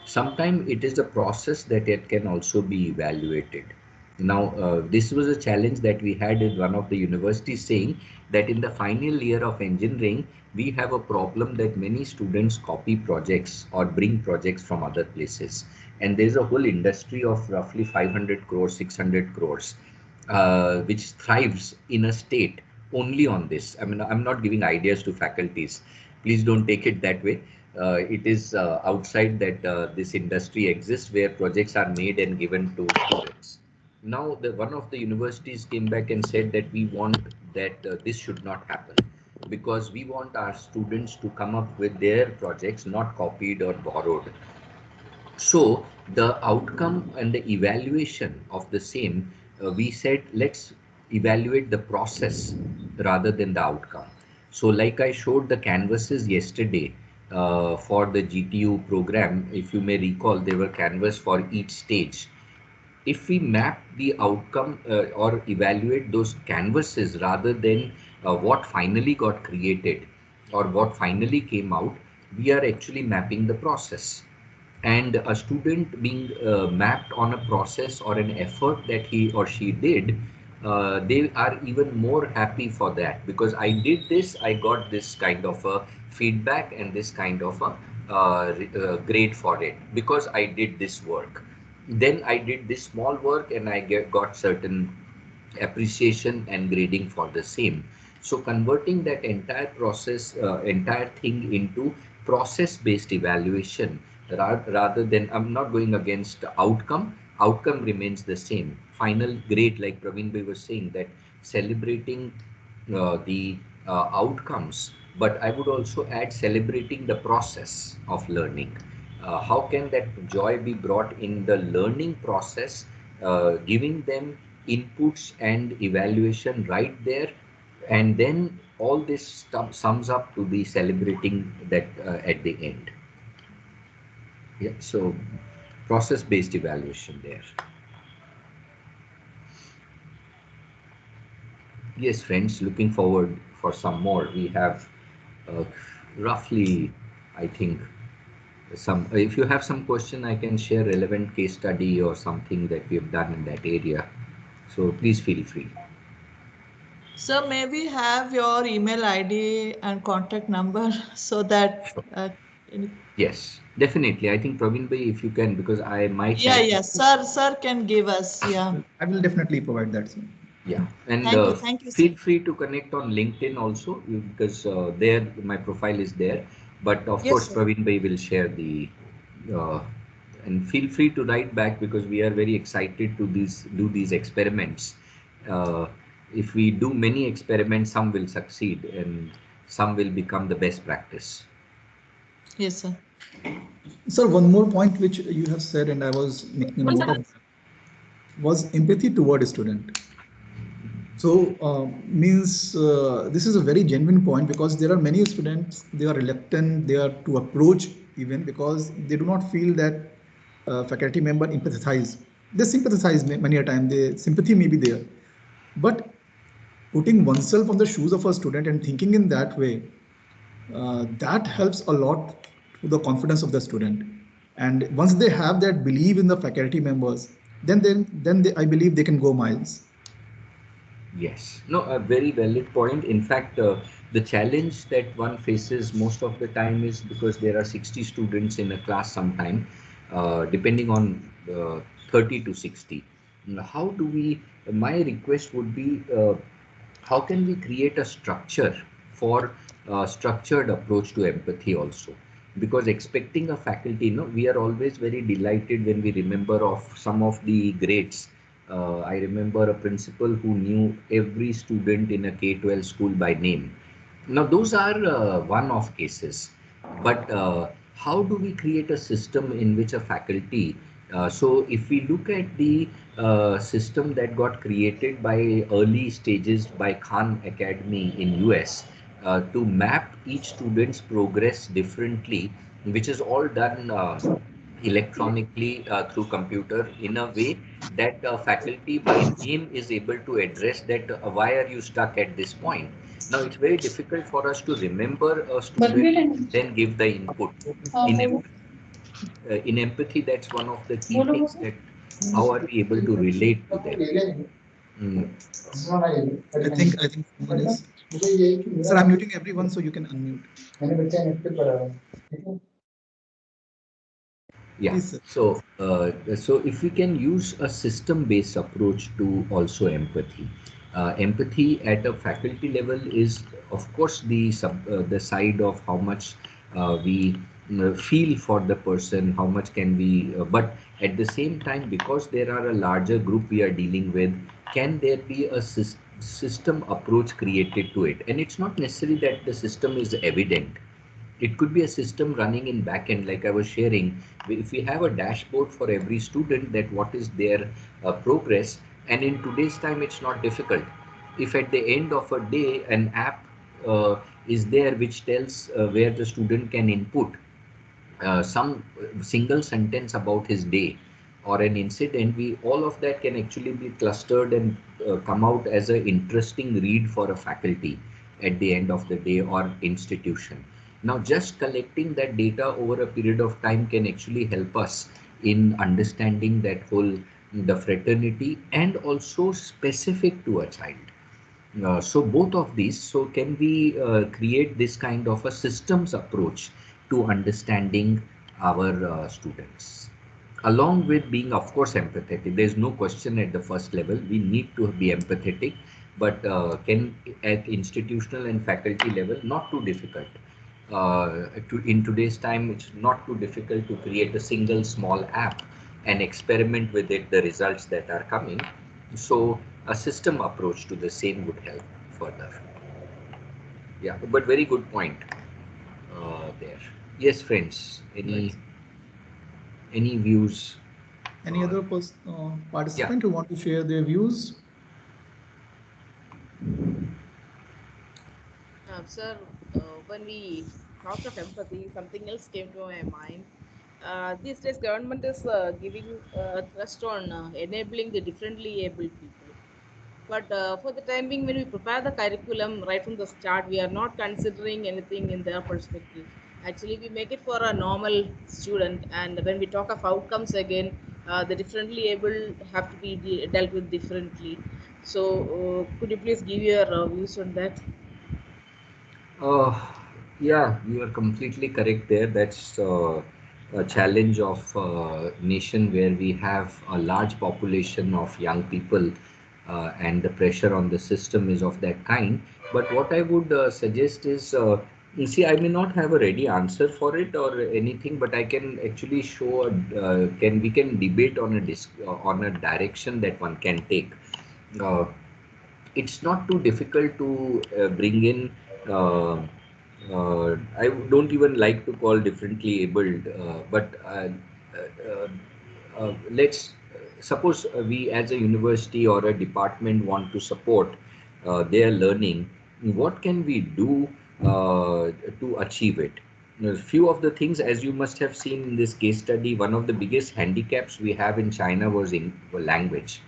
Sometimes it is a process that it can also be evaluated. Now, this was a challenge that we had in one of the universities, saying that in the final year of engineering, we have a problem that many students copy projects or bring projects from other places. And there's a whole industry of roughly 500 crores, 600 crores, which thrives in a state only on this. I mean, I'm not giving ideas to faculties. Please don't take it that way. It is outside that this industry exists where projects are made and given to students. Now, one of the universities came back and said that we want that this should not happen because we want our students to come up with their projects, not copied or borrowed. So the outcome and the evaluation of the same, we said, let's evaluate the process rather than the outcome. So like I showed the canvases yesterday for the GTU program, if you may recall, there were canvas for each stage. If we map the outcome or evaluate those canvases rather than what finally got created or what finally came out, we are actually mapping the process. And a student being mapped on a process or an effort that he or she did, they are even more happy for that because I did this, I got this kind of a feedback and this kind of a grade for it because I did this work. Then I did this small work and got certain appreciation and grading for the same. So converting that entire process, entire thing into process-based evaluation rather than, I'm not going against the outcome remains the same. Final grade, like Praveen Bhai was saying, that celebrating the outcomes, but I would also add celebrating the process of learning. How can that joy be brought in the learning process, giving them inputs and evaluation right there, and then all this stuff sums up to be celebrating that at the end. Yeah, so process-based evaluation there. Yes, friends, looking forward for some more. We have uh, roughly, I think, some. If you have some question, I can share relevant case study or something that we have done in that area. So please feel free. So may we have your email ID and contact number so that Sure. any- Yes, definitely. I think Praveen Bhai, if you can, because I might yeah, have. yeah, sir can give us. Yeah. I will definitely provide that, sir. Yeah, and Thank you, sir. feel free to connect on LinkedIn also because there my profile is there. But of Yes, course, sir. Praveen Bhai will share the uh, and feel free to write back because we are very excited to do these experiments. Uh, if we do many experiments, some will succeed and some will become the best practice. Yes, sir. Sir, one more point which you have said, and I was making a note of that, was empathy toward a student. So means this is a very genuine point because there are many students, they are reluctant, they are to approach even because they do not feel that faculty member empathize. They sympathize many a time, the sympathy may be there, but putting oneself on the shoes of a student and thinking in that way, that helps a lot to the confidence of the student. And once they have that belief in the faculty members, then they, I believe they can go miles. Yes, no, a very valid point. In fact, the challenge that one faces most of the time is because there are 60 students in a class sometime, depending on 30 to 60. Now, how do we, my request would be, how can we create a structure for structured approach to empathy also? Because expecting a faculty, we are always very delighted when we remember of some of the greats. I remember a principal who knew every student in a K-12 school by name. Now, those are one-off cases. But how do we create a system in which a faculty, so if we look at the system that got created by early stages by Khan Academy in US to map each student's progress differently, which is all done electronically through computer in a way that faculty by name is able to address that why are you stuck at this point. Now it's very difficult for us to remember a student and then give the input in empathy. In empathy, that's one of the key things that how are we able to relate to them. Mm, I think someone is. Sir, I'm muting everyone so you can unmute. yeah, Please, sir. so if we can use a system-based approach to also empathy. Empathy at a faculty level is, of course, the side of how much we feel for the person, how much can we, but at the same time, because there are a larger group we are dealing with, can there be a system approach created to it? And it's not necessary that the system is evident. It could be a system running in backend, like I was sharing. If we have a dashboard for every student, that what is their progress, and in today's time, it's not difficult. If at the end of a day, an app is there which tells where the student can input some single sentence about his day or an incident, we all of that can actually be clustered and come out as an interesting read for a faculty at the end of the day or institution. Now, just collecting that data over a period of time can actually help us in understanding that whole the fraternity and also specific to a child. So both of these, so can we create this kind of a systems approach to understanding our students, along with being, of course, empathetic. There's no question at the first level. We need to be empathetic, but can at institutional and faculty level, not too difficult. In today's time, it's not too difficult to create a single small app and experiment with it, the results that are coming. So a system approach to the same would help further. Yeah, but very good point there. Yes, friends, Right. any views? Any other Yeah. participant who want to share their views? Sir, when we talked of empathy, something else came to my mind. These days, government is giving a thrust on enabling the differently able people. But for the time being, when we prepare the curriculum right from the start, we are not considering anything in their perspective. Actually, we make it for a normal student, and when we talk of outcomes again, the differently able have to be dealt with differently. So, could you please give your views on that? Uh, yeah, you are completely correct there. That's a challenge of nation where we have a large population of young people, and the pressure on the system is of that kind. But what I would suggest is, you see, I may not have a ready answer for it or anything, but I can actually show, can we can debate on a on a direction that one can take. Uh, it's not too difficult to bring in. Uh, I don't even like to call differently abled, but let's suppose we as a university or a department want to support their learning. What can we do to achieve it? A few of the things, as you must have seen in this case study, one of the biggest handicaps we have in China was in language.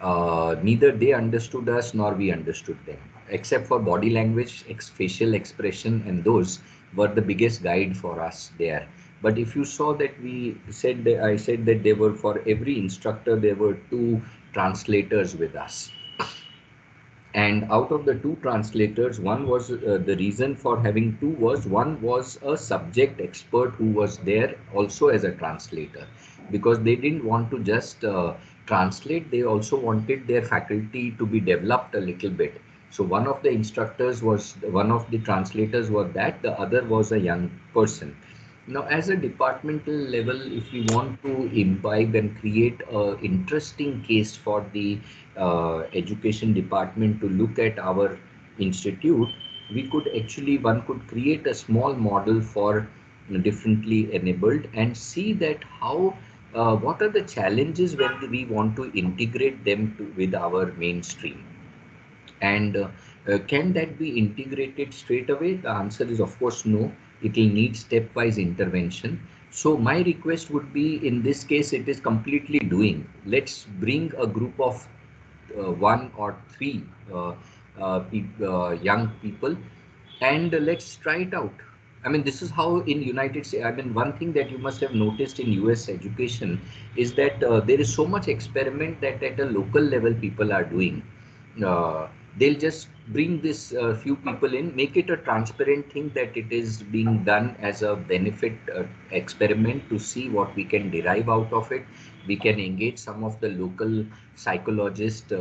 Neither they understood us nor we understood them, except for body language, facial expression, and those were the biggest guide for us there. But if you saw that I said that there were, for every instructor, there were two translators with us. And out of the two translators, one was the reason for having two was one was a subject expert who was there also as a translator, because they didn't want to just translate, they also wanted their faculty to be developed a little bit. So one of the instructors was, one of the translators was that, the other was a young person. Now, as a departmental level, if we want to imbibe and create a interesting case for the education department to look at our institute, we could actually, one could create a small model for differently enabled and see that how, what are the challenges when we want to integrate them with our mainstream. And can that be integrated straight away? The answer is, of course, no. It will need stepwise intervention. So my request would be, in this case, it is completely doing. Let's bring a group of one or three young people, and let's try it out. I mean, this is how in United States. I mean, one thing that you must have noticed in US education is that there is so much experiment that at a local level people are doing. Uh, they'll just bring this few people in, make it a transparent thing that it is being done as a benefit experiment to see what we can derive out of it. We can engage some of the local psychologists,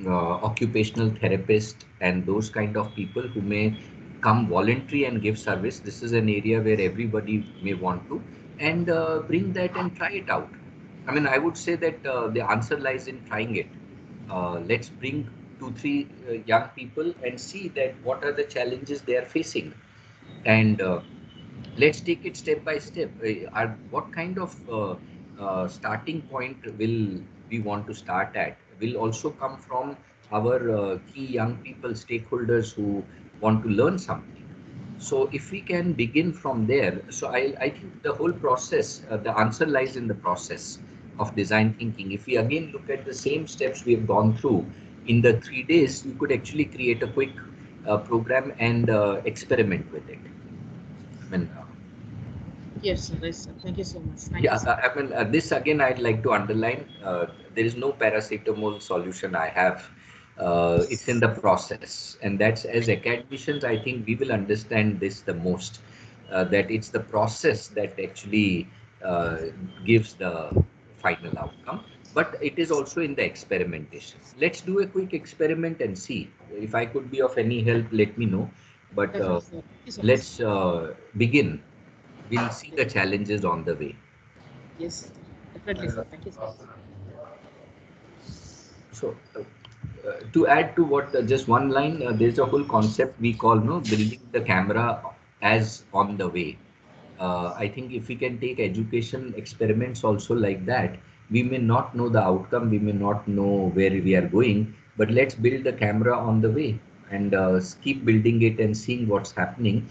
occupational therapists, and those kind of people who may come voluntary and give service. This is an area where everybody may want to, and bring that and try it out. I mean, I would say that the answer lies in trying it. Let's bring two, three young people and see that what are the challenges they are facing, and let's take it step by step. What kind of starting point will we want to start at? Will also come from our key young people, stakeholders who want to learn something. So if we can begin from there, so I think the whole process, the answer lies in the process of design thinking. If we again look at the same steps we have gone through in the 3 days, you could actually create a quick program and experiment with it. I mean, Yes, sir. Yes, sir. Thank you so much. Thank you, yeah, sir. I mean, this again, I'd like to underline. There is no paracetamol solution I have. It's in the process, and that's as academicians, I think we will understand this the most. That it's the process that actually gives the final outcome, but it is also in the experimentation. Let's do a quick experiment and see. If I could be of any help, let me know. But Definitely, sir. Thank you so much. let's begin. We'll see the challenges on the way. Yes, sir. Definitely, sir. Thank you so much. So, to add to what just one line, there's a whole concept we call no building the camera as on the way. I think if we can take education experiments also like that, we may not know the outcome, we may not know where we are going, but let's build the camera on the way and keep building it and seeing what's happening.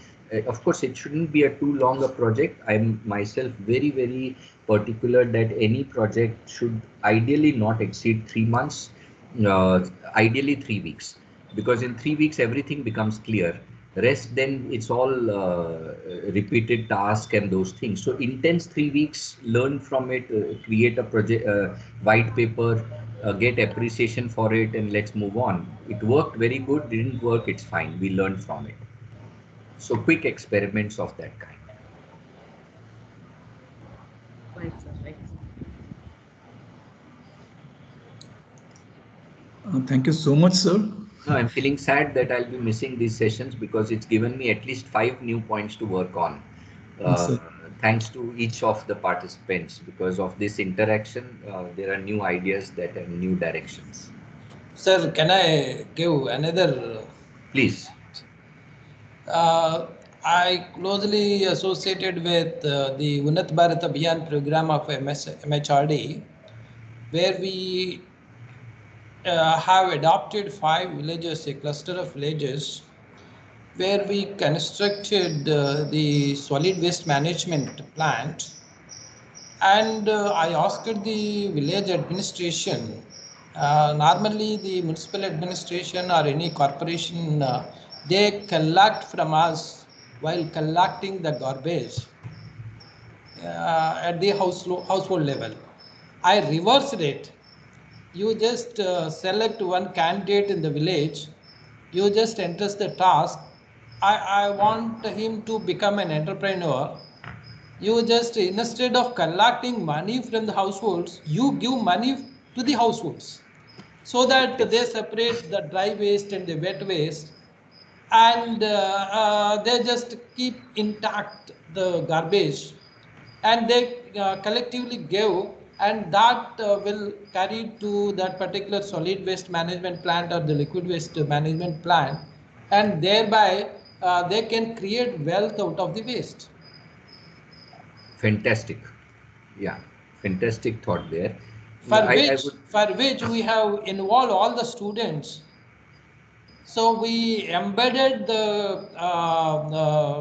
Of course, it shouldn't be a too long a project. I'm myself very, very particular that any project should ideally not exceed 3 months, ideally 3 weeks, because in 3 weeks everything becomes clear. Rest then it's all repeated task and those things. So intense 3 weeks, learn from it, create a project, white paper, get appreciation for it, and let's move on. It worked very good, didn't work, it's fine. We learn from it. So quick experiments of that kind. Right, sir. Right. Thank you so much, sir. No, I'm feeling sad that I'll be missing these sessions because it's given me at least 5 new points to work on. Yes, Uh, sir. Thanks to each of the participants, because of this interaction, there are new ideas that are new directions. Sir, can I give another? Please. Uh, I closely associated with the Unnat Bharat Abhiyan program of MHRD, where we have adopted 5 villages, a cluster of villages, where we constructed the solid waste management plant. And I asked the village administration. Normally, the municipal administration or any corporation, they collect from us while collecting the garbage at the household level. I reversed it. You just select one candidate in the village. You just enter the task. I want him to become an entrepreneur. You just, instead of collecting money from the households, you give money to the households so that they Yes. separate the dry waste and the wet waste, and they just keep intact the garbage, and they collectively give, and that will carry to that particular solid waste management plant or the liquid waste management plant, and thereby they can create wealth out of the waste. Fantastic. Yeah, fantastic thought there. for I which would. for which we have involved all the students. So we embedded the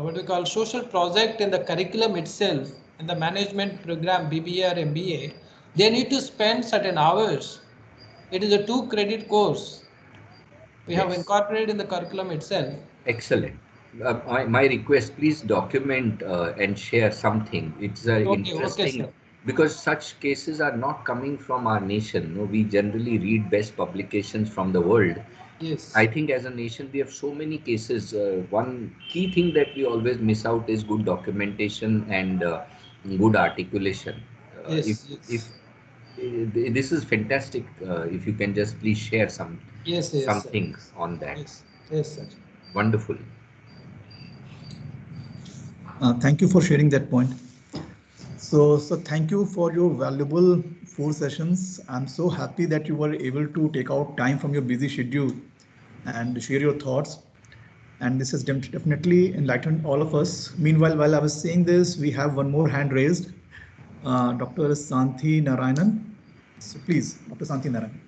what we call social project in the curriculum itself, in the management program BBA or MBA. They need to spend certain hours. It is a 2 credit course. We have Yes. incorporated in the curriculum itself. Excellent. My request, please document and share something. It's Okay, okay, interesting sir. because such cases are not coming from our nation. No, we generally read best publications from the world. I Yes, think as a nation, we have so many cases. One key thing that we always miss out is good documentation and good articulation. yes, If yes, this is fantastic, if you can just please share yes, yes, sir. something on that. Yes, yes, sir. Wonderful. Thank you for sharing that point. So thank you for your valuable 4 sessions. I'm so happy that you were able to take out time from your busy schedule and share your thoughts. And this has definitely enlightened all of us. Meanwhile, while I was saying this, we have one more hand raised, Dr. Santhi Narayanan. So please, Dr. Santhi Narayanan.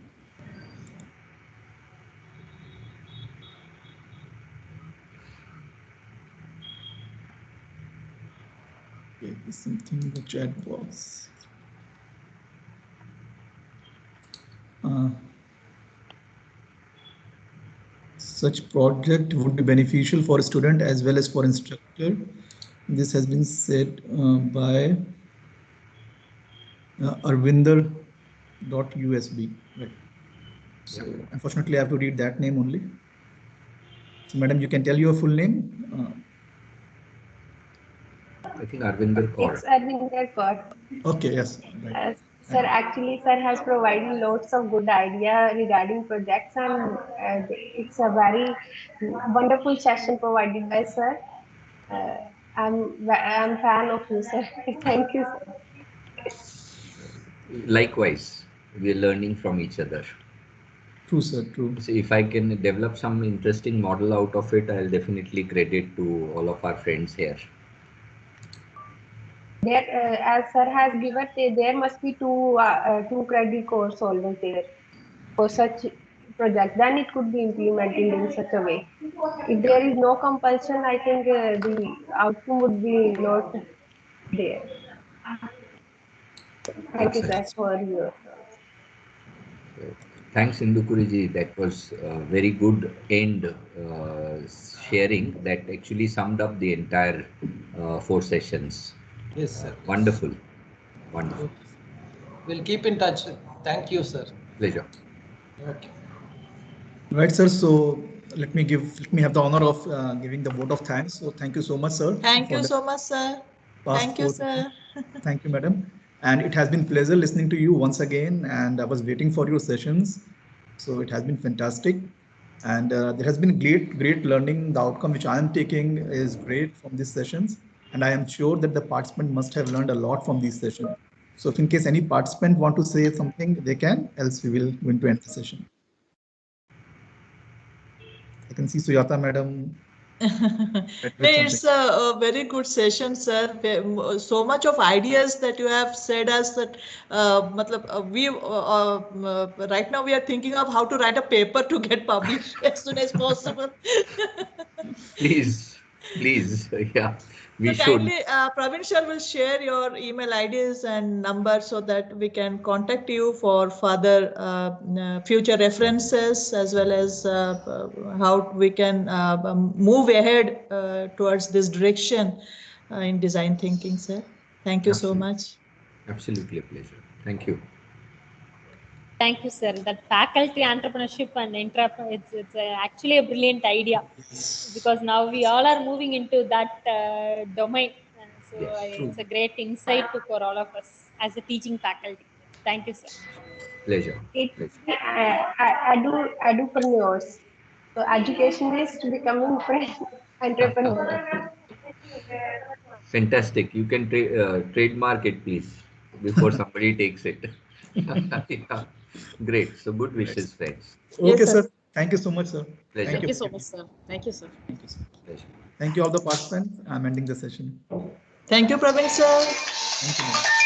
Okay, something in the chat box. Such project would be beneficial for a student as well as for instructor. This has been said by Arvinder.usb. Right. So unfortunately, I have to read that name only. So, madam, you can tell your full name. I think Arvinder Kaur. It's Arvinder Kaur. Okay, yes. Right. Sir, actually, sir has provided lots of good idea regarding projects, and it's a very wonderful session provided by sir. I'm fan of you, sir. Thank you, sir. Likewise, we are learning from each other. True, sir. True. So if I can develop some interesting model out of it, I'll definitely credit to all of our friends here. There, as sir has given, there must be two credit course always there for such project. Then it could be implemented in such a way. If there is no compulsion, I think the outcome would be not there. Thank you, sir, for your. Thanks, Indukuriji. That was a very good end sharing that actually summed up the entire 4 sessions. Yes, sir. Wonderful. Wonderful. We'll keep in touch. Thank you, sir. Pleasure. Okay. Right, sir. So let me have the honor of giving the vote of thanks. So thank you so much, sir. Thank you so much, sir. Thank you, sir. Thank you, madam. And it has been pleasure listening to you once again. And I was waiting for your sessions. So it has been fantastic. And there has been great learning. The outcome which I am taking is great from these sessions. And I am sure that the participant must have learned a lot from these sessions. So if in case any participant want to say something, they can, else we will going to end the session. I can see Suyata madam. It's a very good session, sir. So much of ideas that you have said us that right now we are thinking of how to write a paper to get published as soon as possible. Please, yeah. We so should. kindly, Praveen sir will share your email IDs and numbers so that we can contact you for further future references as well as how we can move ahead towards this direction in design thinking, sir. Thank you so much. Absolutely a pleasure. Thank you. Thank you, sir. That faculty entrepreneurship and it's actually a brilliant idea because now we all are moving into that domain. So it's a great insight for all of us as a teaching faculty. Thank you, sir. Pleasure. Edupreneurs. So educationist becoming entrepreneur. Fantastic. You can trademark it, please, before somebody takes it. Yeah. Great. So good wishes, friends. Okay, yes, sir. Thank you so much, sir. Pleasure. Thank you so much, sir. Thank you, sir. Thank you, sir. Pleasure. Thank you all the participants. I'm ending the session. Thank you, Praveen sir. Thank you.